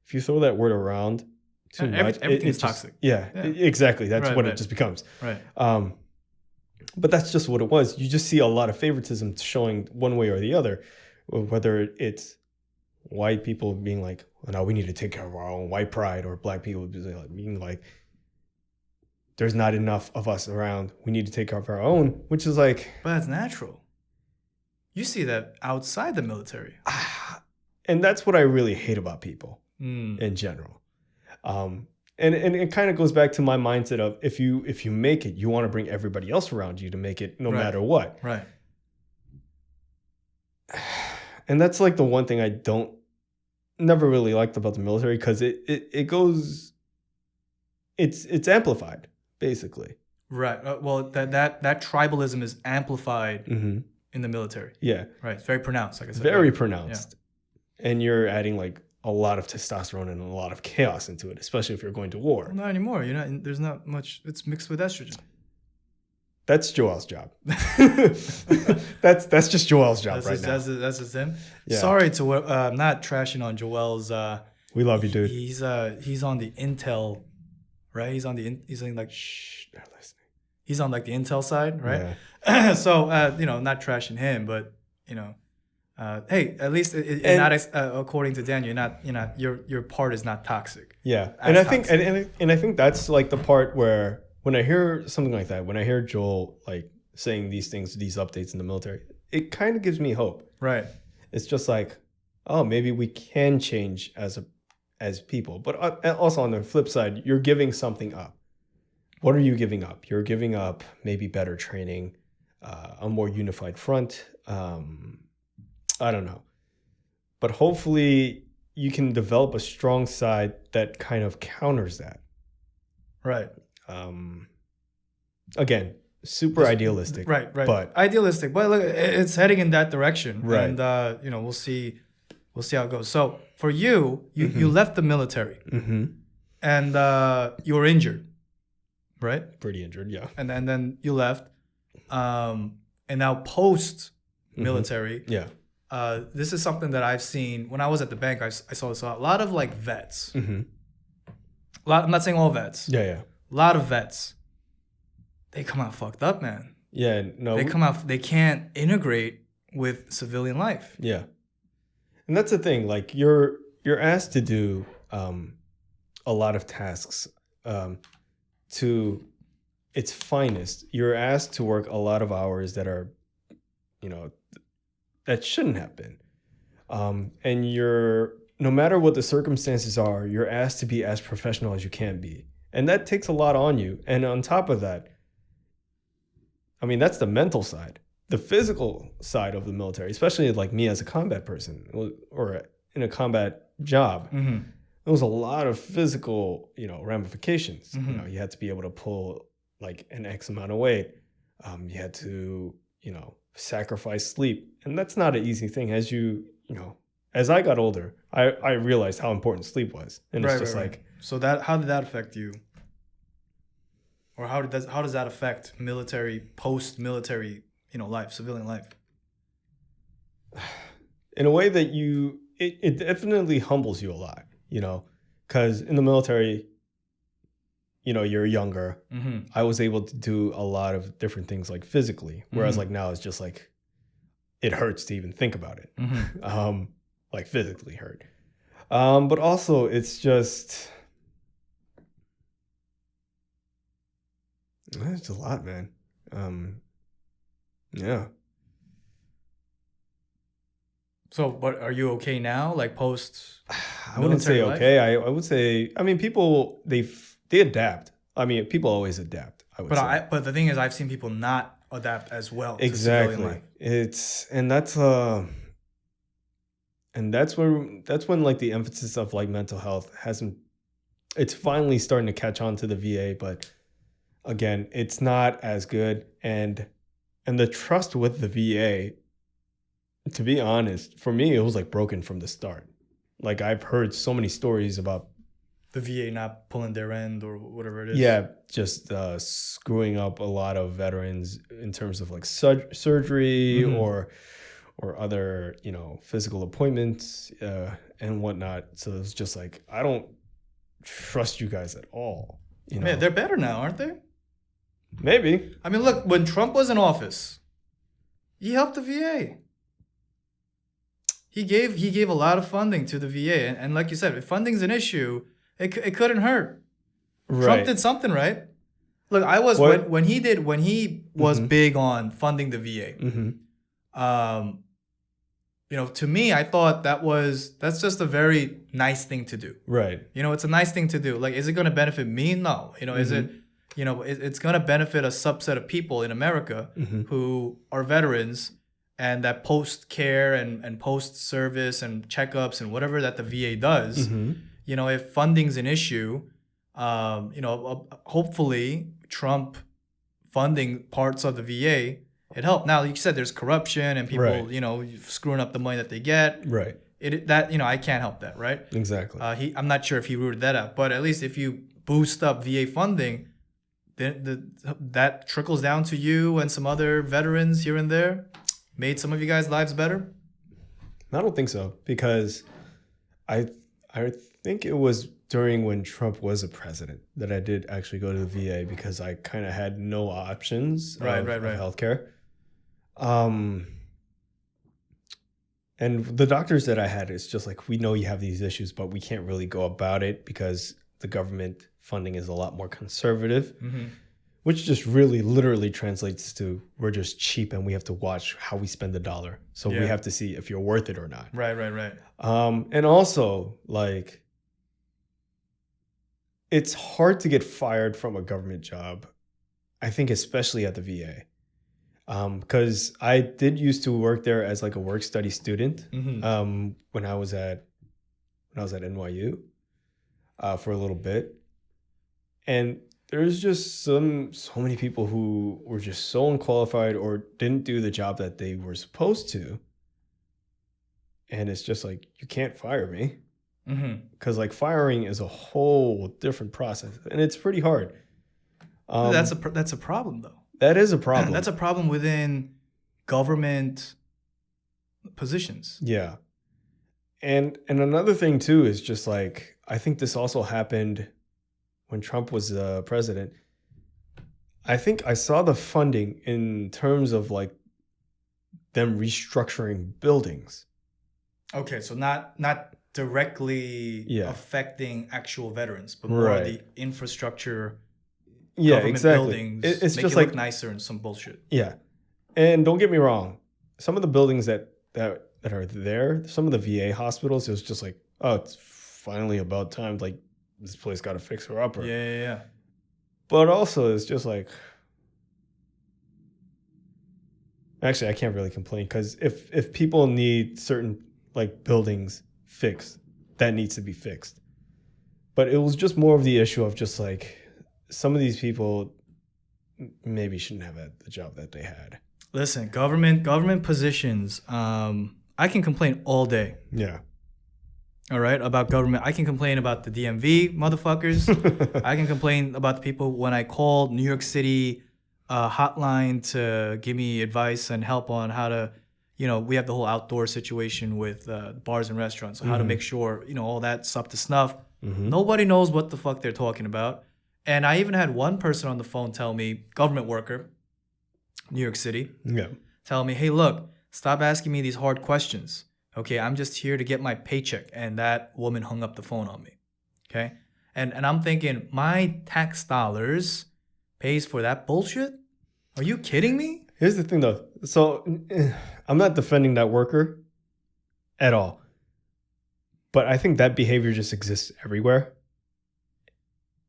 Speaker 2: if you throw that word around too much...
Speaker 1: Everything's toxic.
Speaker 2: Exactly. That's what it just becomes.
Speaker 1: Right.
Speaker 2: But that's just what it was. You just see a lot of favoritism showing one way or the other, whether it's white people being like, oh, no, we need to take care of our own white pride, or black people being like, there's not enough of us around. We need to take care of our own, which is like...
Speaker 1: But that's natural. You see that outside the military.
Speaker 2: And that's what I really hate about people in general. And it kind of goes back to my mindset of if you make it, you want to bring everybody else around you to make it no matter what.
Speaker 1: Right.
Speaker 2: And that's like the one thing I never really liked about the military, because it goes, it's amplified basically.
Speaker 1: Right. Well, that tribalism is amplified in the military.
Speaker 2: Yeah.
Speaker 1: Right. It's very pronounced, like I said.
Speaker 2: Very pronounced. Yeah. And you're adding like a lot of testosterone and a lot of chaos into it, especially if you're going to war.
Speaker 1: Well, not anymore. There's not much. It's mixed with estrogen.
Speaker 2: That's Joel's job. that's just Joel's job now.
Speaker 1: That's just him.
Speaker 2: Yeah.
Speaker 1: Sorry to not trashing on Joel's.
Speaker 2: We love you, dude.
Speaker 1: He's on the Intel, right? He's on like
Speaker 2: Shh, they're listening.
Speaker 1: He's on like the Intel side, right?
Speaker 2: Yeah.
Speaker 1: So not trashing him, but hey, at least according to Dan, your part is not toxic.
Speaker 2: Yeah, and I think and I think that's like the part where when I hear something like that, when I hear Joel like saying these things, these updates in the military, it kind of gives me hope.
Speaker 1: Right.
Speaker 2: It's just like, oh, maybe we can change as people. But also on the flip side, you're giving something up. What are you giving up? You're giving up maybe better training, a more unified front. I don't know. But hopefully you can develop a strong side that kind of counters that.
Speaker 1: Right.
Speaker 2: Again, super idealistic.
Speaker 1: Right.
Speaker 2: But
Speaker 1: idealistic. But look, it's heading in that direction.
Speaker 2: Right.
Speaker 1: And, we'll see how it goes. So for you left the military and you were injured, right?
Speaker 2: Pretty injured, yeah.
Speaker 1: And then you left. And now post-military.
Speaker 2: Yeah.
Speaker 1: This is something that I've seen when I was at the bank. I saw this a lot. A lot of like vets. I'm not saying all vets.
Speaker 2: Yeah.
Speaker 1: A lot of vets. They come out fucked up, man.
Speaker 2: Yeah, no.
Speaker 1: They come out. They can't integrate with civilian life.
Speaker 2: Yeah, and that's the thing. Like you're asked to do a lot of tasks to its finest. You're asked to work a lot of hours that are, that shouldn't have been. And no matter what the circumstances are, you're asked to be as professional as you can be. And that takes a lot on you. And on top of that, I mean, that's the mental side. The physical side of the military, especially like me as a combat person or in a combat job, there was a lot of physical, ramifications. You had to be able to pull like an X amount of weight. You had to, sacrifice sleep. And that's not an easy thing. As I got older, I realized how important sleep was. And it's just like...
Speaker 1: So how did that affect you? Or how does that affect military, post-military, life, civilian life?
Speaker 2: In a way that it definitely humbles you a lot, because in the military, you're younger. I was able to do a lot of different things like physically, whereas like now it's just like, it hurts to even think about it. Like physically hurt. But also it's just, it's a lot, man. Yeah.
Speaker 1: So, but are you okay now? Like post?
Speaker 2: I wouldn't say okay. I would say, I mean, people, they adapt. I mean, people always adapt, I would say.
Speaker 1: But the thing is, I've seen people not adapt as well
Speaker 2: exactly.
Speaker 1: to civilian life.
Speaker 2: That's when like the emphasis of like mental health it's finally starting to catch on to the VA, but again, it's not as good. And the trust with the VA, to be honest, for me, it was like broken from the start. Like I've heard so many stories about
Speaker 1: the VA not pulling their end or whatever it is.
Speaker 2: Yeah, just screwing up a lot of veterans in terms of like surgery or other, physical appointments and whatnot. So it's just like, I don't trust you guys at all.
Speaker 1: Man, they're better now, aren't they?
Speaker 2: Maybe.
Speaker 1: I mean, look, when Trump was in office, he helped the VA. He gave a lot of funding to the VA, and like you said, if funding's an issue, it couldn't hurt.
Speaker 2: Right.
Speaker 1: Trump did something right. Look, I was when he was big on funding the VA. To me, I thought that's just a very nice thing to do.
Speaker 2: Right.
Speaker 1: It's a nice thing to do. Like, is it going to benefit me? No. Is it? It's going to benefit a subset of people in America who are veterans and that post care and post service and checkups and whatever that the VA does. If funding's an issue, hopefully Trump funding parts of the VA, it helped. Now, like you said, there's corruption and people, screwing up the money that they get.
Speaker 2: Right.
Speaker 1: I can't help that, right?
Speaker 2: Exactly.
Speaker 1: I'm not sure if he rooted that out, but at least if you boost up VA funding, then that trickles down to you and some other veterans here and there. Made some of you guys' lives better?
Speaker 2: I don't think so, because I think it was during when Trump was a president that I did actually go to the VA, because I kind of had no options of healthcare. And the doctors that I had, it's just like, we know you have these issues, but we can't really go about it because the government funding is a lot more conservative, which just really literally translates to we're just cheap and we have to watch how we spend the dollar. So we have to see if you're worth it or not.
Speaker 1: Right.
Speaker 2: And also, like, it's hard to get fired from a government job, I think, especially at the VA. Because I did used to work there as like a work study student when I was at NYU for a little bit. And there's just so many people who were just so unqualified or didn't do the job that they were supposed to. And it's just like, you can't fire me. Because like firing is a whole different process, and it's pretty hard.
Speaker 1: That's a problem, though.
Speaker 2: That is a problem.
Speaker 1: That's a problem within government positions.
Speaker 2: Yeah. And another thing too is just like, I think this also happened when Trump was president. I think I saw the funding in terms of like them restructuring buildings.
Speaker 1: Okay, so not directly affecting actual veterans, but more the infrastructure. Government buildings,
Speaker 2: it's
Speaker 1: make
Speaker 2: just
Speaker 1: it
Speaker 2: like
Speaker 1: look nicer and some bullshit.
Speaker 2: Yeah, and don't get me wrong, some of the buildings that are there, some of the VA hospitals, it was just like, oh, it's finally about time. Like, this place got to fix her up.
Speaker 1: Yeah.
Speaker 2: But also, it's just like, actually, I can't really complain, because if people need certain like buildings fixed, that needs to be fixed. But it was just more of the issue of just like, some of these people maybe shouldn't have had the job that they had.
Speaker 1: Listen, government positions, I can complain all day.
Speaker 2: Yeah.
Speaker 1: All right, about government. I can complain about the DMV motherfuckers. I can complain about the people when I called New York City hotline to give me advice and help on how to, we have the whole outdoor situation with bars and restaurants. So how to make sure, all that's up to snuff. Nobody knows what the fuck they're talking about. And I even had one person on the phone tell me, government worker, New York City, tell me, hey, look, stop asking me these hard questions. Okay, I'm just here to get my paycheck. And that woman hung up the phone on me. Okay? And I'm thinking, my tax dollars pays for that bullshit? Are you kidding me?
Speaker 2: Here's the thing, though. So I'm not defending that worker at all. But I think that behavior just exists everywhere.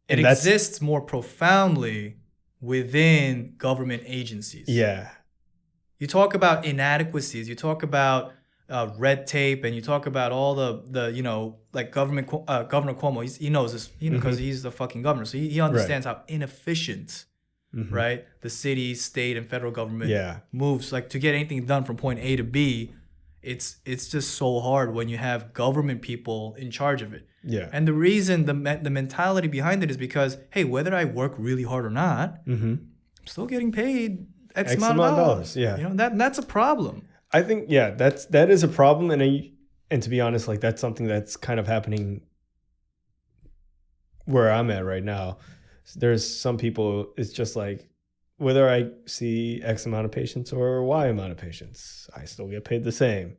Speaker 1: It exists more profoundly within government agencies.
Speaker 2: Yeah.
Speaker 1: You talk about inadequacies. You talk about red tape, and you talk about all the like Governor Cuomo. He knows this, because he's the fucking governor. So he understands how inefficient, right, the city, state, and federal government moves. Like, to get anything done from point A to B, it's just so hard when you have government people in charge of it.
Speaker 2: Yeah.
Speaker 1: And the reason, the mentality behind it is because, hey, whether I work really hard or not, I'm still getting paid X amount of dollars.
Speaker 2: Yeah.
Speaker 1: That's a problem.
Speaker 2: I think, that is a problem. And to be honest, like, that's something that's kind of happening where I'm at right now. There's some people, it's just like, whether I see X amount of patients or Y amount of patients, I still get paid the same.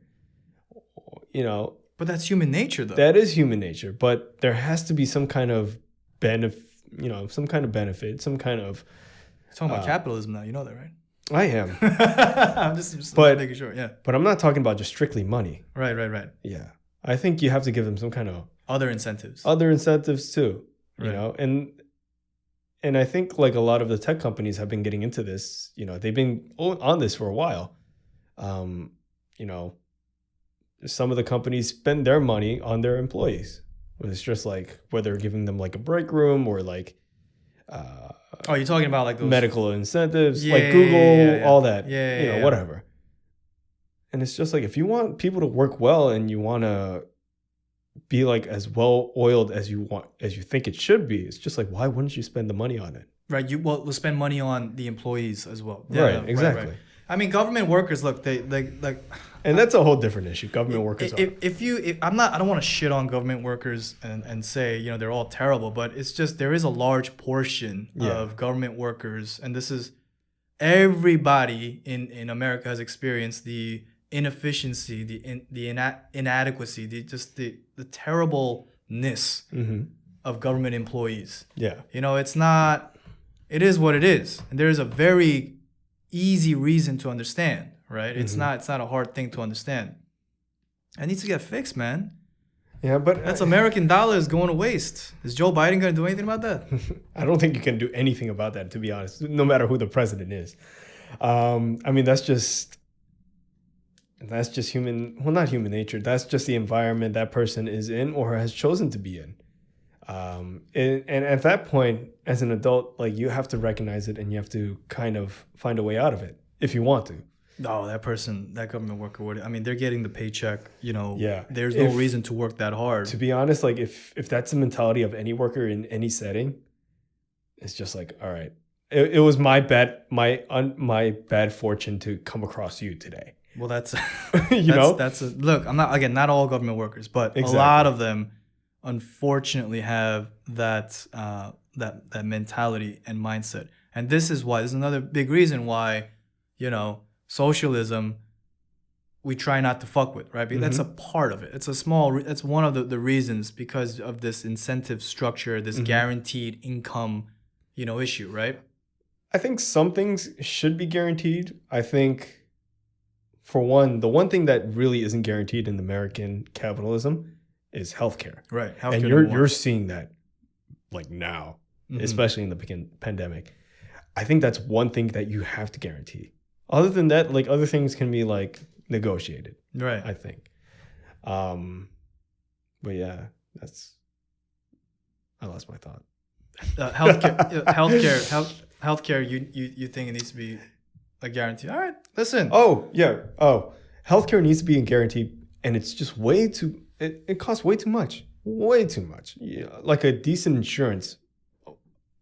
Speaker 2: you know,
Speaker 1: But that's human nature, though.
Speaker 2: that is human nature. But there has to be some kind of benefit, some kind of benefit, some kind of.
Speaker 1: You're talking about capitalism now. You know that, right?
Speaker 2: I am.
Speaker 1: I'm just
Speaker 2: But-
Speaker 1: making sure. Yeah.
Speaker 2: But I'm not talking about just strictly money.
Speaker 1: Right.
Speaker 2: Yeah. I think you have to give them some kind of
Speaker 1: Other incentives.
Speaker 2: other incentives too,
Speaker 1: Right.
Speaker 2: and I think like a lot of the tech companies have been getting into this. They've been on this for a while. You know, some of the companies spend their money on their employees. It's just like whether giving them like a break room or like
Speaker 1: Oh, you're talking about like those
Speaker 2: medical incentives,
Speaker 1: Yeah,
Speaker 2: like Google,
Speaker 1: yeah.
Speaker 2: all that,
Speaker 1: Yeah.
Speaker 2: whatever. And it's just like, if you want people to work well and you want to be like as well oiled as you think it should be, it's just like, why wouldn't you spend the money on it?
Speaker 1: Right. We'll spend money on the employees as well.
Speaker 2: Right, exactly.
Speaker 1: Right. I mean, government workers, look, they like.
Speaker 2: And that's a whole different issue. Government workers are.
Speaker 1: I don't want to shit on government workers and say, they're all terrible, but it's just there is a large portion of government workers, and this is everybody in America has experienced the inefficiency, the inadequacy, the terribleness of government employees.
Speaker 2: Yeah.
Speaker 1: It's not. It is what it is, and there is a very easy reason to understand. Right? It's not a hard thing to understand. It needs to get fixed, man.
Speaker 2: Yeah, but
Speaker 1: That's American dollars going to waste. Is Joe Biden going to do anything about that?
Speaker 2: I don't think you can do anything about that, to be honest, no matter who the president is. I mean, that's just human. Well, not human nature. That's just the environment that person is in or has chosen to be in. And at that point, as an adult, like, you have to recognize it and you have to kind of find a way out of it if you want to.
Speaker 1: No, that government worker they're getting the paycheck,
Speaker 2: Yeah.
Speaker 1: There's no reason to work that hard.
Speaker 2: To be honest, like if that's the mentality of any worker in any setting, it's just like, all right, it was my bad fortune to come across you today.
Speaker 1: Well, that's
Speaker 2: Look,
Speaker 1: I'm not all government workers, but
Speaker 2: Exactly.
Speaker 1: a lot of them unfortunately have that mentality and mindset. And this is another big reason why, socialism, we try not to fuck with, right? Because that's a part of it. It's that's one of the reasons, because of this incentive structure, this guaranteed income, issue, right?
Speaker 2: I think some things should be guaranteed. I think, for one, the one thing that really isn't guaranteed in American capitalism is healthcare.
Speaker 1: Right.
Speaker 2: And you're seeing that like now, especially in the pandemic. I think that's one thing that you have to guarantee. Other than that, like, other things can be like negotiated.
Speaker 1: Right.
Speaker 2: I think. But yeah, I lost my thought.
Speaker 1: Healthcare. You think it needs to be a guarantee? All right, listen.
Speaker 2: Oh yeah. Oh, healthcare needs to be a guarantee, and it's just way too. It costs way too much. Way too much. Yeah, like a decent insurance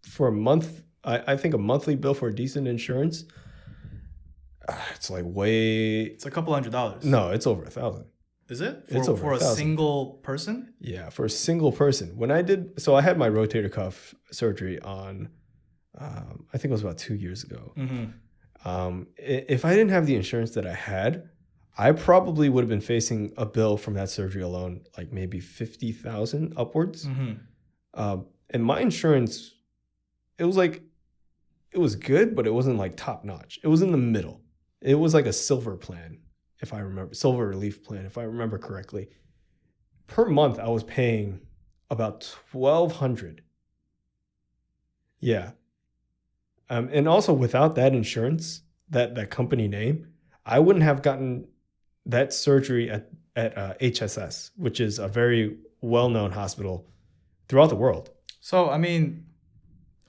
Speaker 2: for a month. I think a monthly bill for a decent insurance. It's like
Speaker 1: It's a couple $100.
Speaker 2: No, it's over $1,000.
Speaker 1: Is it?
Speaker 2: It's over
Speaker 1: for a
Speaker 2: $1,000.
Speaker 1: single person?
Speaker 2: Yeah, for a single person. When I had my rotator cuff surgery on, I think it was about 2 years ago. If I didn't have the insurance that I had, I probably would have been facing a bill from that surgery alone, like maybe $50,000 upwards. And my insurance, it was good, but it wasn't like top notch. It was in the middle. It was like a silver plan, silver relief plan, if I remember correctly. Per month, I was paying about $1,200. Yeah. And also, without that insurance, that company name, I wouldn't have gotten that surgery at HSS, which is a very well-known hospital throughout the world.
Speaker 1: So I mean,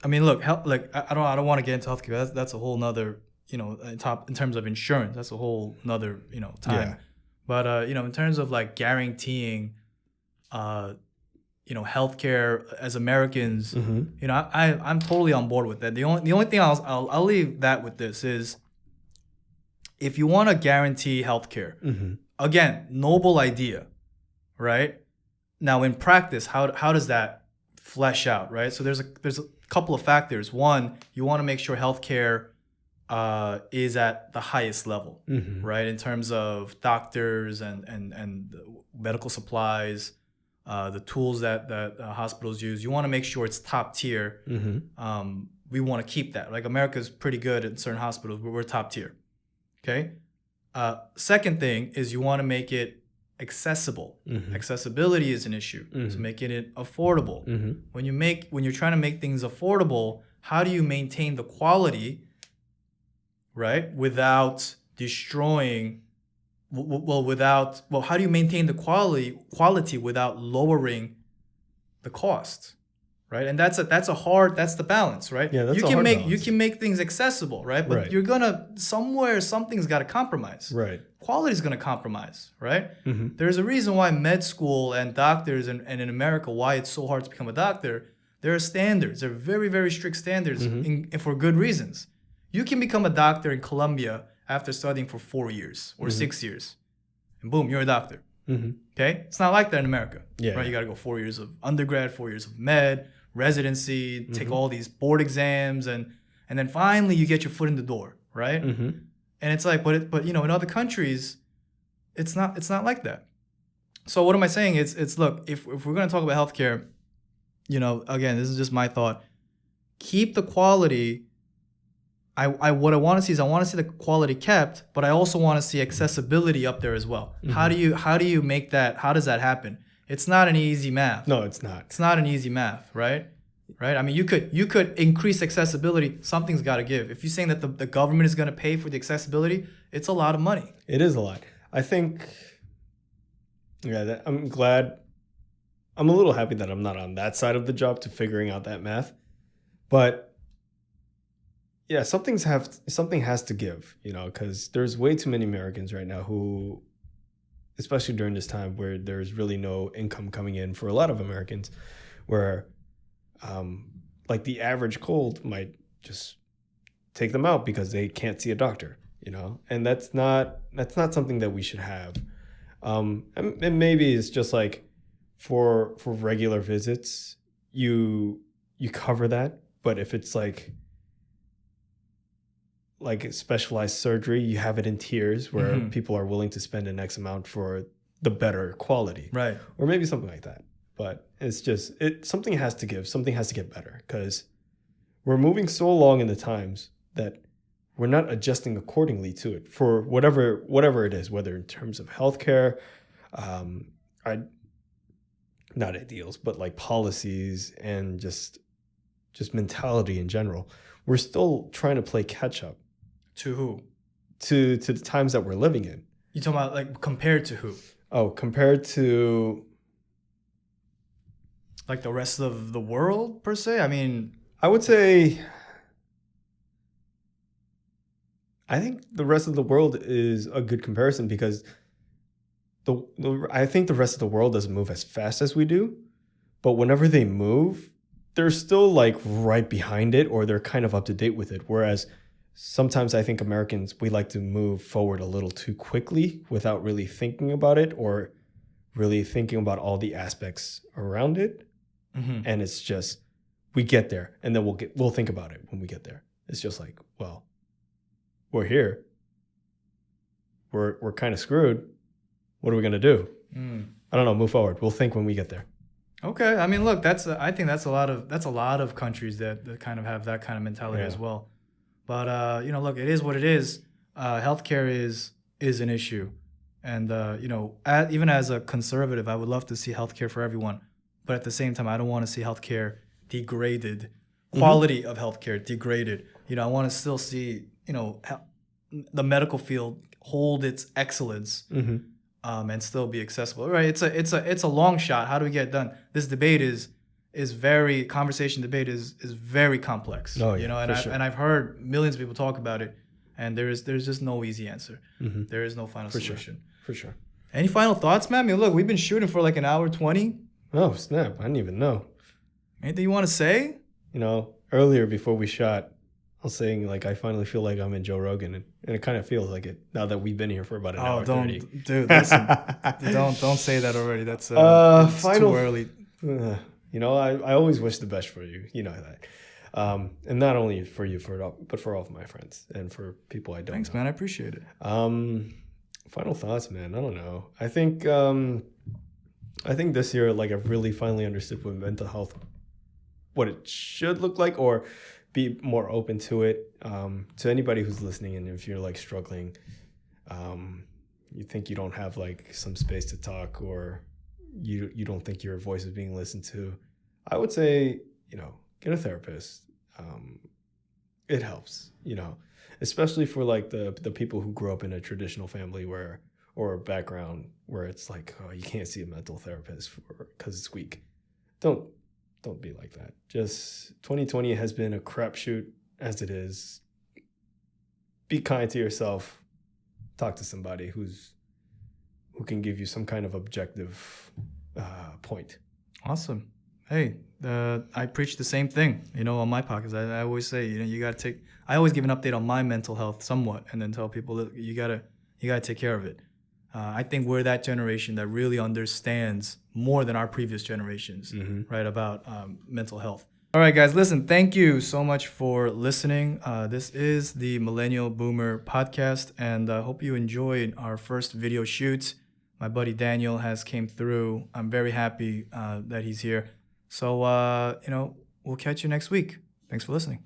Speaker 1: look, I don't want to get into healthcare. That's a whole nother, top in terms of insurance. That's a whole nother, time.
Speaker 2: Yeah.
Speaker 1: But in terms of like guaranteeing, healthcare as Americans, I'm totally on board with that. The only thing I'll leave that with this is, if you want to guarantee healthcare, again, noble idea, right? Now in practice, how does that flesh out, right? So there's a couple of factors. One, you want to make sure healthcare is at the highest level, right? In terms of doctors and medical supplies, the tools that hospitals use. You want to make sure it's top tier. We want to keep that. Like America's pretty good at certain hospitals, but we're top tier. Okay. Second thing is you want to make it accessible. Accessibility is an issue. So making it affordable. When you're trying to make things affordable, how do you maintain the quality, right? Without destroying, how do you maintain the quality without lowering the cost, right? And that's the balance, right?
Speaker 2: Yeah, that's
Speaker 1: you
Speaker 2: a
Speaker 1: can
Speaker 2: hard
Speaker 1: make
Speaker 2: balance.
Speaker 1: you can make things accessible, right? But you're gonna something's got to compromise.
Speaker 2: Right.
Speaker 1: Quality's gonna compromise, right? There's a reason why med school and doctors and in America why it's so hard to become a doctor. There are standards. There are very, very strict standards and for good reasons. You can become a doctor in Colombia after studying for 4 years or 6 years. And boom, you're a doctor. Okay? It's not like that in America. Right? You got to go 4 years of undergrad, 4 years of med, residency, take all these board exams, and then finally you get your foot in the door, right? And it's like, but in other countries, it's not like that. So what am I saying? It's look, if we're going to talk about healthcare, again, this is just my thought. Keep the quality. What I want to see is I want to see the quality kept, but I also want to see accessibility up there as well. How do you make that? How does that happen? It's not an easy math.
Speaker 2: No, it's not.
Speaker 1: It's not an easy math, right? Right. I mean, you could increase accessibility. Something's got to give. If you're saying that the government is going to pay for the accessibility, it's a lot of money.
Speaker 2: It is a lot. I think. Yeah, I'm glad. I'm a little happy that I'm not on that side of the job to figuring out that math, but yeah, something has to give, because there's way too many Americans right now who, especially during this time where there's really no income coming in for a lot of Americans, where like the average cold might just take them out because they can't see a doctor, and that's not something that we should have. And maybe it's just like for regular visits, you cover that, but if it's like specialized surgery, you have it in tiers where people are willing to spend an X amount for the better quality,
Speaker 1: right?
Speaker 2: Or maybe something like that. But it's just something has to give, something has to get better, because we're moving so long in the times that we're not adjusting accordingly to it for whatever it is, whether in terms of healthcare, not ideals, but like policies and just mentality in general. We're still trying to play catch up.
Speaker 1: To who?
Speaker 2: To the times that we're living in.
Speaker 1: You talking about like compared to who?
Speaker 2: Oh, compared to
Speaker 1: like the rest of the world per se? I mean,
Speaker 2: I would say I think the rest of the world is a good comparison because I think the rest of the world doesn't move as fast as we do, but whenever they move, they're still like right behind it, or they're kind of up to date with it. Whereas sometimes I think Americans, we like to move forward a little too quickly without really thinking about it or really thinking about all the aspects around it. And it's just, we get there and then we'll think about it when we get there. It's just like, well, we're here. We're kind of screwed. What are we going to do? I don't know. Move forward. We'll think when we get there.
Speaker 1: Okay. I mean, look, I think that's a lot of countries that kind of have that kind of mentality as well. But, look, it is what it is. Healthcare is an issue. And, even as a conservative, I would love to see healthcare for everyone. But at the same time, I don't want to see healthcare degraded, quality of healthcare degraded. I want to still see, the medical field hold its excellence and still be accessible. Right? It's a long shot. How do we get it done? This debate is very conversation debate is very complex.
Speaker 2: Oh, yeah,
Speaker 1: and I've heard millions of people talk about it, and there's just no easy answer. There is no final solution.
Speaker 2: For sure.
Speaker 1: Any final thoughts, man? I mean, look, we've been shooting for like an hour 20.
Speaker 2: Oh, snap. I didn't even know.
Speaker 1: Anything you want to say?
Speaker 2: Earlier before we shot, I was saying like I finally feel like I'm in Joe Rogan, and it kind of feels like it now that we've been here for about an hour 30.
Speaker 1: Dude, listen, don't say that already. That's it's too early.
Speaker 2: I always wish the best for you. You know that. And not only for you, but for all of my friends and for people I don't
Speaker 1: Thanks,
Speaker 2: know.
Speaker 1: man. I appreciate it.
Speaker 2: Final thoughts, man. I don't know. I think this year, like, I've really finally understood what mental health, what it should look like, or be more open to it. To anybody who's listening, and if you're like struggling, you think you don't have like some space to talk, or you don't think your voice is being listened to, I would say, get a therapist. It helps, especially for like the people who grew up in a traditional family or a background where it's like, oh, you can't see a mental therapist because it's weak. Don't be like that. Just 2020 has been a crapshoot as it is. Be kind to yourself. Talk to somebody who can give you some kind of objective point.
Speaker 1: Awesome. Hey, I preach the same thing, on my podcast. I always say, you got to I always give an update on my mental health somewhat, and then tell people that you gotta take care of it. I think we're that generation that really understands more than our previous generations, right, about mental health. All right, guys, listen, thank you so much for listening. This is the Millennial Boomer Podcast, and I hope you enjoyed our first video shoot. My buddy Daniel has came through. I'm very happy that he's here. So, we'll catch you next week. Thanks for listening.